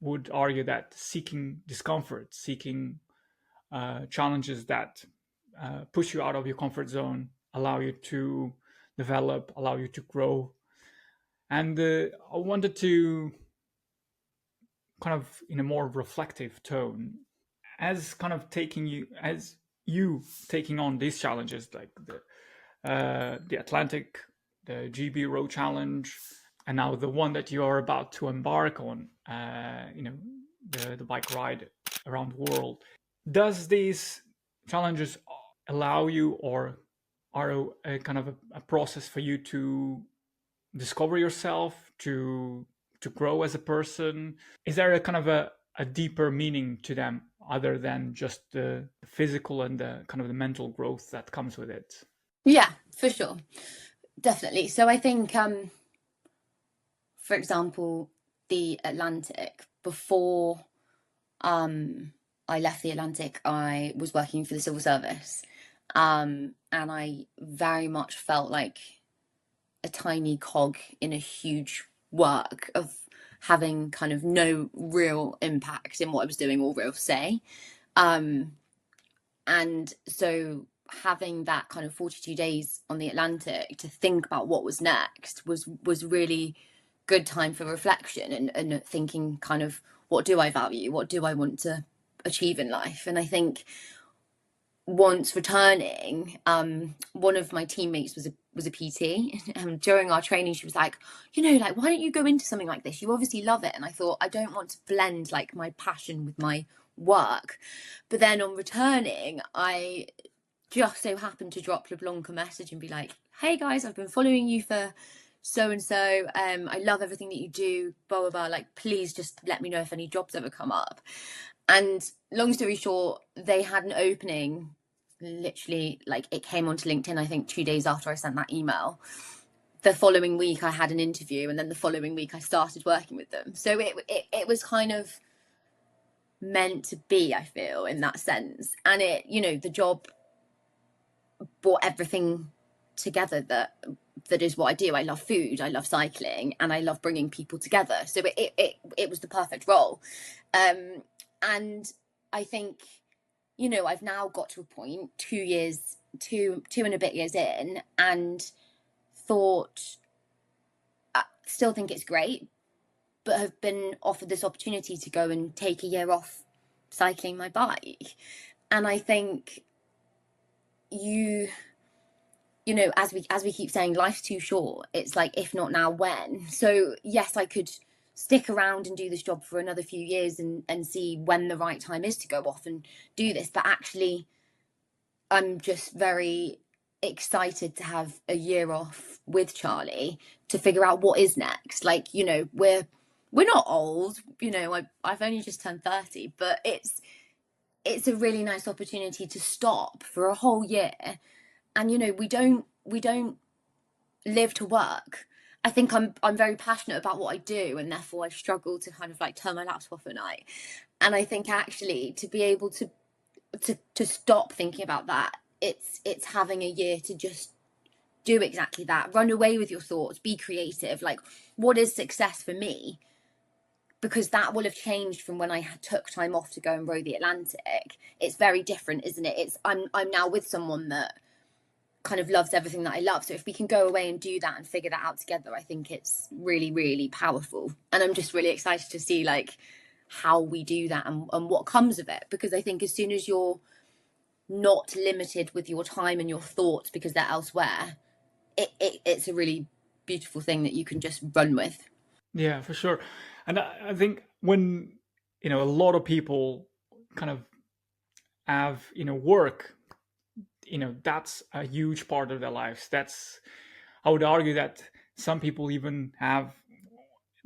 would argue that seeking discomfort, seeking challenges that push you out of your comfort zone, allow you to develop, allow you to grow. And I wanted to kind of in a more reflective tone, as kind of as you taking on these challenges, like the Atlantic, the GB Road Challenge, and now the one that you are about to embark on, the bike ride around the world. Does these challenges allow you, or are a kind of a process for you to discover yourself, to grow as a person? Is there a kind of a deeper meaning to them other than just the physical and the kind of the mental growth that comes with it? yeah, for sure, definitely. So I think, for example, the Atlantic, before I left the Atlantic, I was working for the civil service, and I very much felt like a tiny cog in a huge work of having kind of no real impact in what I was doing or real say. And so having that kind of 42 days on the Atlantic to think about what was next was really good time for reflection, and thinking kind of, what do I value? What do I want to achieve in life? And I think once returning, one of my teammates was a PT, and during our training she was like, like, why don't you go into something like this? You obviously love it. And I thought, I don't want to blend like my passion with my work. But then on returning, I just so happened to drop LeBlanc a message and be like, hey guys, I've been following you for so and so, I love everything that you do, blah blah blah, like please just let me know if any jobs ever come up. And long story short, they had an opening, literally, like it came onto LinkedIn, I think 2 days after I sent that email. The following week I had an interview, and then the following week I started working with them. So it was kind of meant to be, I feel, in that sense. And the job brought everything together that is what I do. I love food, I love cycling, and I love bringing people together. So it was the perfect role. And I think, I've now got to a point 2 and a bit years in, and thought, I still think it's great, but have been offered this opportunity to go and take a year off cycling my bike. And I think as we keep saying, life's too short. It's like, if not now, when? So yes, I could stick around and do this job for another few years and see when the right time is to go off and do this. But actually, I'm just very excited to have a year off with Charlie to figure out what is next. Like, we're not old, I've only just turned 30, but it's a really nice opportunity to stop for a whole year. And we don't live to work. I think I'm very passionate about what I do, and therefore I struggle to kind of like turn my laptop off at night. And I think actually to be able to stop thinking about that, it's having a year to just do exactly that. Run away with your thoughts, be creative. Like, what is success for me? Because that will have changed from when I took time off to go and row the Atlantic. It's very different, isn't it? I'm now with someone that kind of loves everything that I love. So if we can go away and do that and figure that out together, I think it's really, really powerful. And I'm just really excited to see like how we do that and what comes of it. Because I think as soon as you're not limited with your time and your thoughts because they're elsewhere, it's a really beautiful thing that you can just run with. Yeah, for sure. And I think when, a lot of people kind of have, work, that's a huge part of their lives. I would argue that some people even have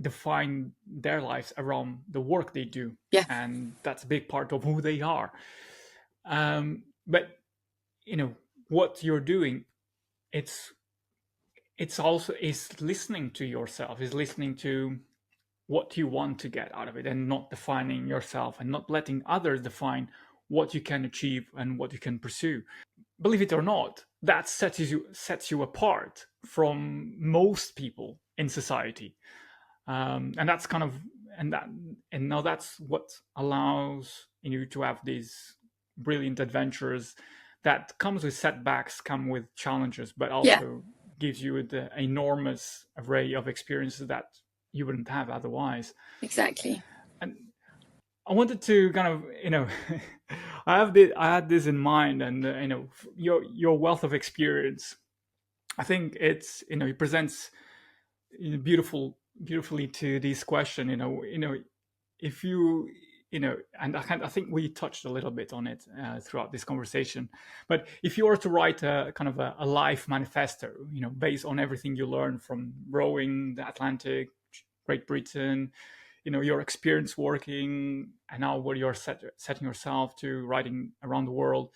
defined their lives around the work they do. Yeah. And that's a big part of who they are. But, what you're doing, it's also is listening to yourself, is listening to what you want to get out of it, and not defining yourself and not letting others define what you can achieve and what you can pursue. Believe it or not, that sets you apart from most people in society, and that's kind of and now that's what allows you to have these brilliant adventures that comes with setbacks, come with challenges, but also gives you the enormous array of experiences that you wouldn't have otherwise. Exactly. And I wanted to kind of, I had this in mind, and your wealth of experience, I think it presents beautifully to this question. If you and I think we touched a little bit on it throughout this conversation. But if you were to write a kind of a life manifesto, based on everything you learned from rowing the Atlantic, Great Britain, your experience working, and now what you're setting yourself to writing around the world,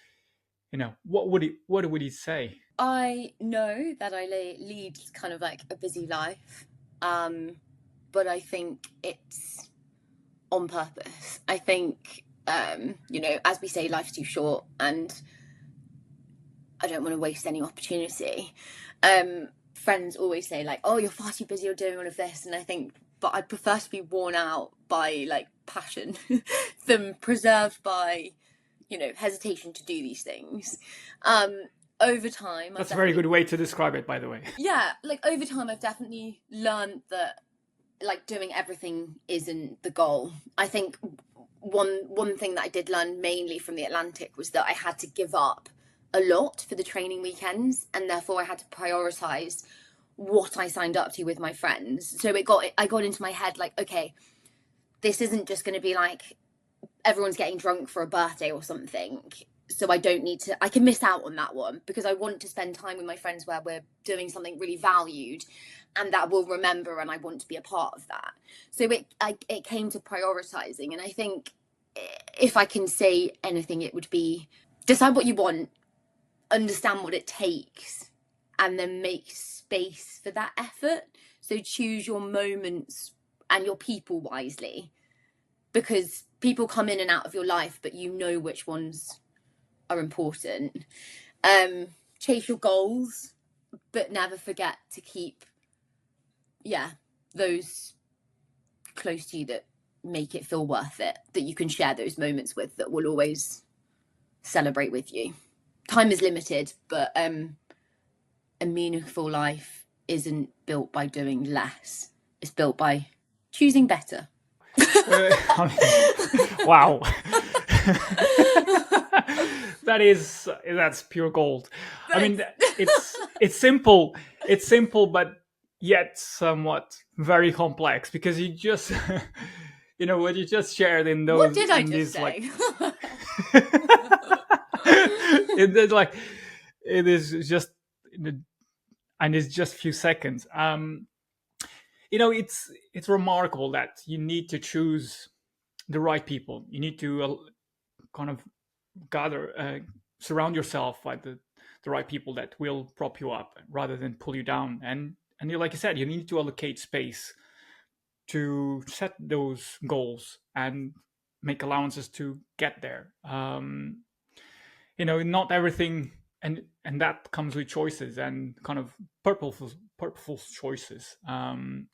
what would it say? I know that I lead kind of like a busy life, but I think it's on purpose. I think, as we say, life's too short, and I don't want to waste any opportunity. Friends always say like, oh, you're far too busy, you're doing all of this. And I think, but I prefer to be worn out by like passion than preserved by, hesitation to do these things. Over time, that's a very good way to describe it, by the way. Yeah, like over time, I've definitely learned that like doing everything isn't the goal. I think one thing that I did learn mainly from the Atlantic was that I had to give up a lot for the training weekends, and therefore I had to prioritize what I signed up to with my friends. So I got into my head like, okay, this isn't just going to be like everyone's getting drunk for a birthday or something. So I can miss out on that one because I want to spend time with my friends where we're doing something really valued and that we'll remember, and I want to be a part of that. So it came to prioritizing. And I think if I can say anything, it would be decide what you want, understand what it takes, and then make space for that effort. So choose your moments and your people wisely, because people come in and out of your life, but you know which ones are important. Chase your goals, but never forget to keep those close to you that make it feel worth it, that you can share those moments with, that will always celebrate with you. Time is limited, but a meaningful life isn't built by doing less. It's built by choosing better. Wow. That's pure gold. I mean, it's simple. It's simple, but yet somewhat very complex, because you just what you just shared in those. What did I in just these, like, say? it is just, and it's just few seconds. It's remarkable that you need to choose the right people. You need to kind of surround yourself by the right people that will prop you up rather than pull you down. And like you said, you need to allocate space to set those goals and make allowances to get there. Not everything, and that comes with choices and kind of purposeful choices. And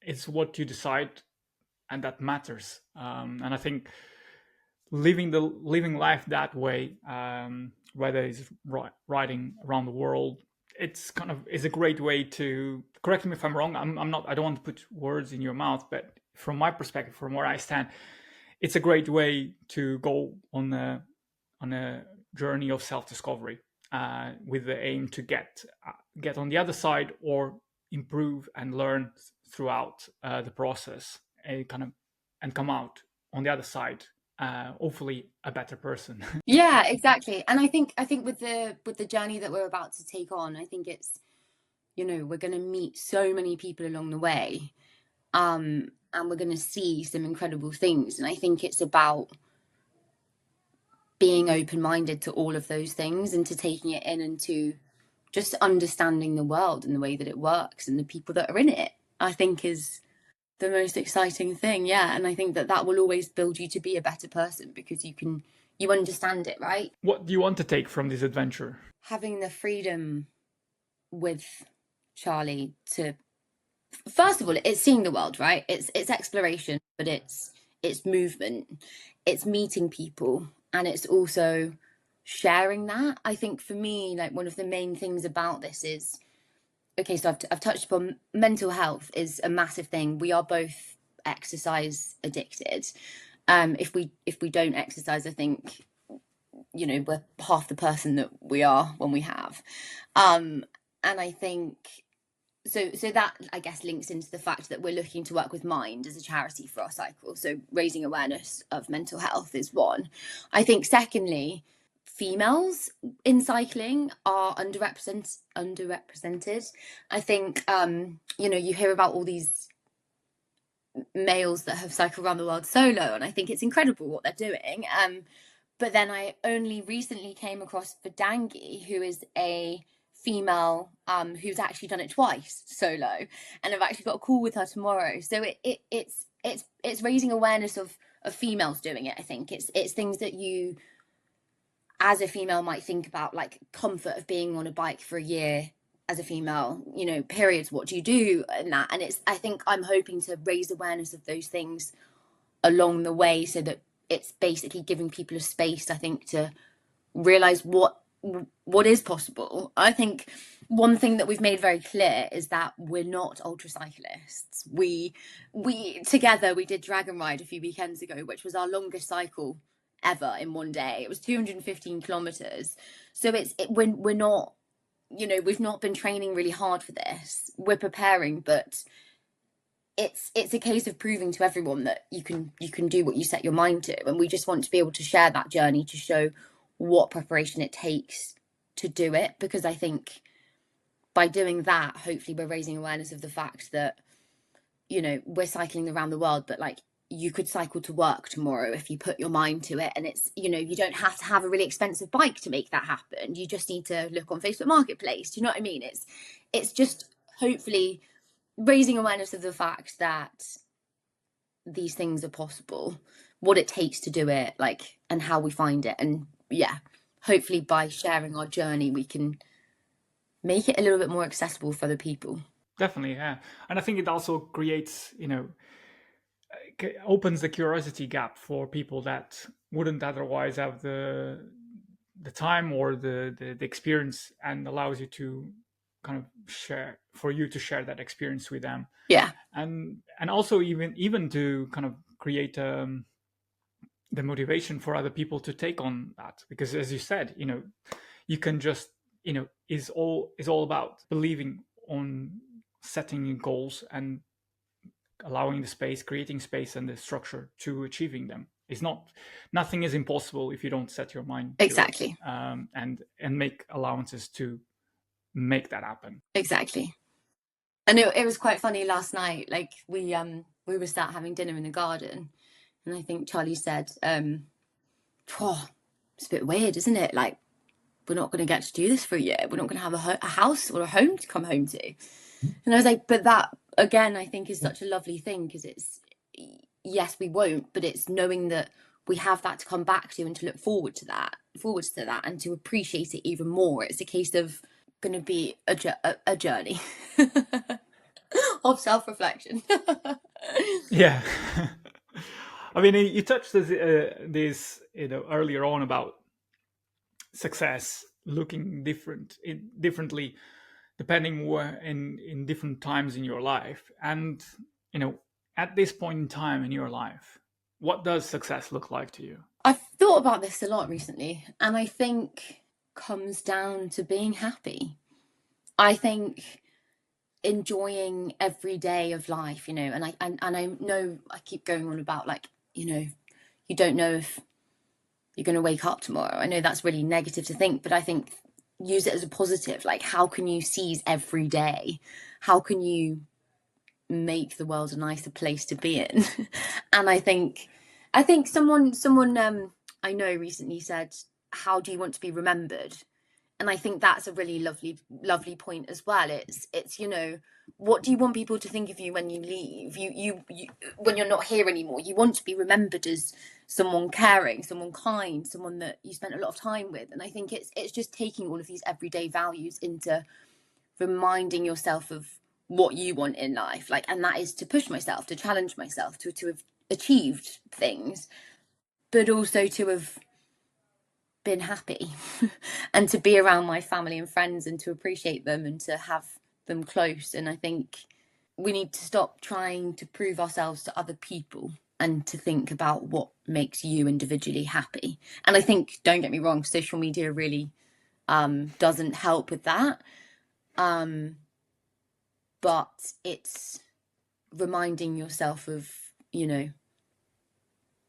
it's what you decide, and that matters. And I think living life that way, whether it's riding around the world, is a great way to, correct me if I'm wrong. I don't want to put words in your mouth, but from my perspective, from where I stand, it's a great way to go on a journey of self-discovery, with the aim to get on the other side, or improve and learn throughout the process, and come out on the other side, hopefully a better person. Yeah, exactly. And I think with the journey that we're about to take on, I think it's, we're going to meet so many people along the way, and we're going to see some incredible things. And I think it's about being open-minded to all of those things, and to taking it in, and to just understanding the world and the way that it works and the people that are in it, I think is the most exciting thing. Yeah. And I think that will always build you to be a better person, because you understand it, right? What do you want to take from this adventure? Having the freedom with Charlie to, first of all, it's seeing the world, right? It's exploration, but it's movement, it's meeting people, and it's also sharing that. I think for me, like, one of the main things about this is, okay, so I've touched upon mental health is a massive thing. We are both exercise addicted. If we don't exercise, I think, we're half the person that we are when we have. And I think so that, I guess, links into the fact that we're looking to work with Mind as a charity for our cycle. So raising awareness of mental health is one. I think secondly, females in cycling are underrepresented. I think you hear about all these males that have cycled around the world solo, and I think it's incredible what they're doing. But then I only recently came across Vidangi, who is a female who's actually done it twice solo, and I've actually got a call with her tomorrow. So it's raising awareness of females doing it. I think it's things that you, as a female, might think about, like comfort of being on a bike for a year as a female, periods, what do you do, and that. And I think I'm hoping to raise awareness of those things along the way, so that it's basically giving people a space, I think, to realize what is possible. I think one thing that we've made very clear is that we're not ultra cyclists. We together, we did Dragon Ride a few weekends ago, which was our longest cycle ever in one day. It was 215 kilometers. So we're not, we've not been training really hard for this. We're preparing, but it's a case of proving to everyone that you can do what you set your mind to. And we just want to be able to share that journey, to show what preparation it takes to do it, because I think by doing that, hopefully we're raising awareness of the fact that, we're cycling around the world, but like, you could cycle to work tomorrow if you put your mind to it. And it's, you don't have to have a really expensive bike to make that happen. You just need to look on Facebook Marketplace. Do you know what I mean? It's just hopefully raising awareness of the fact that these things are possible, what it takes to do it, like, and how we find it. And yeah, hopefully by sharing our journey, we can make it a little bit more accessible for other people. Definitely, yeah. And I think it also creates, opens the curiosity gap for people that wouldn't otherwise have the the time or the experience, and allows you to kind of share that experience with them. Yeah. And also even to kind of create the motivation for other people to take on that, because as you said, you can just, is all about believing on setting goals and allowing the space, creating space and the structure to achieving them. It's nothing is impossible if you don't set your mind to Exactly. it, and make allowances to make that happen. Exactly. And it was quite funny last night. Like we were sat having dinner in the garden, and I think Charlie said, "Oh, it's a bit weird, isn't it? Like we're not going to get to do this for a year. We're not going to have a house or a home to come home to." And I was like, but that again, I think is such a lovely thing, because it's, yes, we won't, but it's knowing that we have that to come back to and to look forward to that, and to appreciate it even more. It's a case of going to be a journey of self-reflection. Yeah. I mean, you touched this earlier on about success looking differently depending where in different times in your life. And at this point in time in your life, what does success look like to you? I've thought about this a lot recently, and I think comes down to being happy. I think enjoying every day of life, and I know I keep going on about, like, you don't know if you're going to wake up tomorrow. I know that's really negative to think, but I think use it as a positive. Like, how can you seize every day? How can you make the world a nicer place to be in? And I think someone I know recently said, how do you want to be remembered? And I think that's a really lovely point as well. It's what do you want people to think of you when you leave? You when you're not here anymore, you want to be remembered as someone caring, someone kind, someone that you spent a lot of time with. And I think it's just taking all of these everyday values into reminding yourself of what you want in life, like, and that is to push myself, to challenge myself, to have achieved things, but also to have been happy and to be around my family and friends and to appreciate them and to have them close. And I think we need to stop trying to prove ourselves to other people and to think about what makes you individually happy. And I think, don't get me wrong, social media really doesn't help with that. But it's reminding yourself of,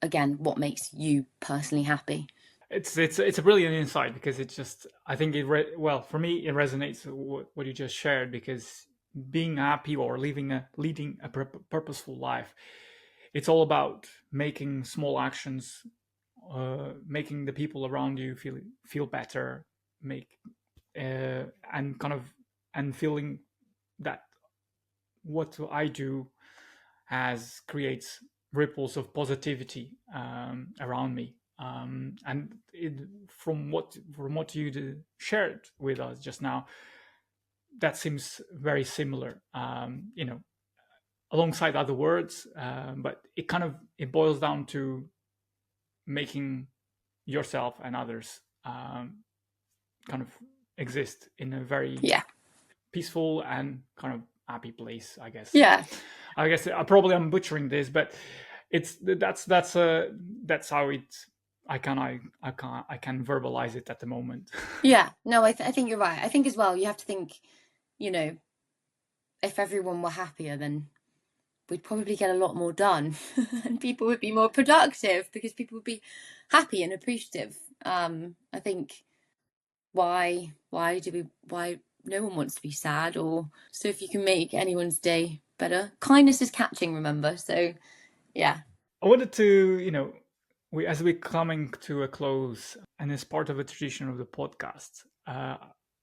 again, what makes you personally happy. It's a brilliant insight, because it's just, I think for me it resonates with what you just shared, because being happy or leading a purposeful life, it's all about making small actions, making the people around you feel better, and feeling that what I do creates ripples of positivity around me. And from what you shared with us just now, that seems very similar. Alongside other words, but it boils down to making yourself and others kind of exist in a very peaceful and kind of happy place, I guess. Yeah. I guess I'm butchering this, but that's how I can verbalize it at the moment. Yeah, no, I think you're right. I think as well, you have to think, if everyone were happier, then we'd probably get a lot more done and people would be more productive because people would be happy and appreciative. I think why no one wants to be sad, or so if you can make anyone's day better. Kindness is catching, remember? So yeah. I wanted to, as we're coming to a close, and as part of a tradition of the podcast,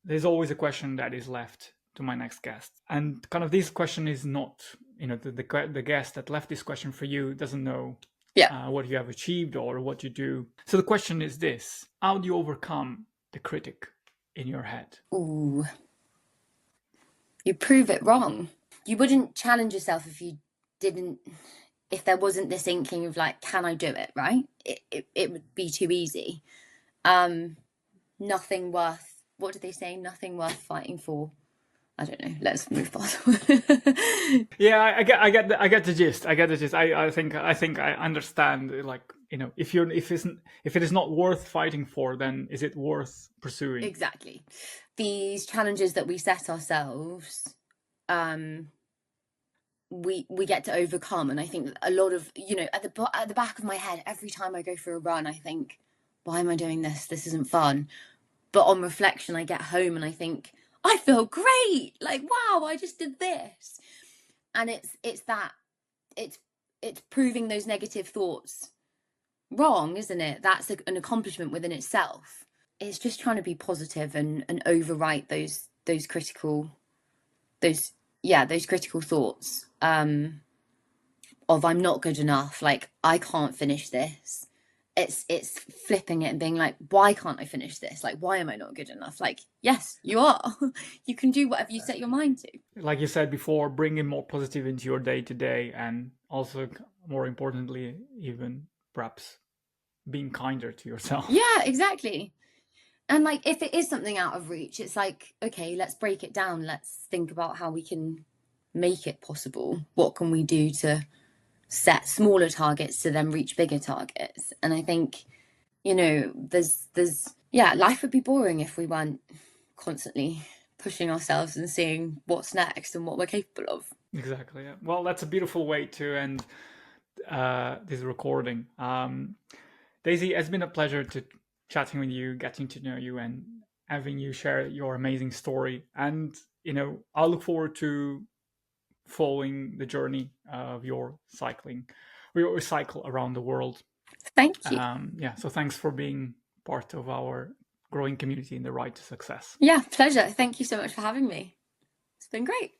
there's always a question that is left to my next guest. And kind of this question is not, the guest that left this question for you doesn't know what you have achieved or what you do. So the question is this: how do you overcome the critic in your head? Ooh. You prove it wrong. You wouldn't challenge yourself if there wasn't this inkling of, like, can I do it, right? It would be too easy. nothing worth, what did they say? Nothing worth fighting for. I don't know. Let's move past. Yeah, I get the gist. I get the gist. I think I understand. Like, if it is not worth fighting for, then is it worth pursuing? Exactly. These challenges that we set ourselves, we get to overcome, and I think a lot of, at the back of my head, every time I go for a run, I think, why am I doing this? This isn't fun. But on reflection, I get home and I think, I feel great. Like, wow, I just did this. And it's proving those negative thoughts wrong, isn't it? That's an accomplishment within itself. It's just trying to be positive and overwrite those critical thoughts of I'm not good enough, like I can't finish this. It's flipping it and being like, why can't I finish this? Like, why am I not good enough? Like, yes, you are. You can do whatever you set your mind to. Like you said before, bringing more positive into your day to day, and also, more importantly, even perhaps being kinder to yourself. Yeah, exactly. And like, if it is something out of reach, it's like, okay, let's break it down. Let's think about how we can make it possible. What can we do to set smaller targets to then reach bigger targets? And I think, life would be boring if we weren't constantly pushing ourselves and seeing what's next and what we're capable of. Exactly. Yeah. Well, that's a beautiful way to end this recording. Daisy, it's been a pleasure to chatting with you, getting to know you, and having you share your amazing story. And I look forward to following the journey of your cycling, or your cycle around the world. Thank you. So thanks for being part of our growing community in the Ride to Success. Yeah, pleasure. Thank you so much for having me. It's been great.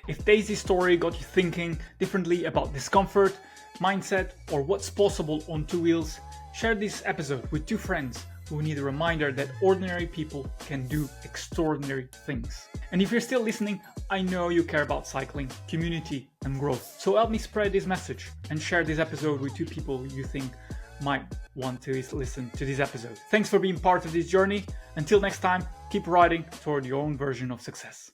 If Daisy's story got you thinking differently about discomfort, mindset, or what's possible on two wheels, share this episode with two friends who need a reminder that ordinary people can do extraordinary things. And if you're still listening, I know you care about cycling, community, and growth. So help me spread this message and share this episode with two people you think might want to listen to this episode. Thanks for being part of this journey. Until next time, keep riding toward your own version of success.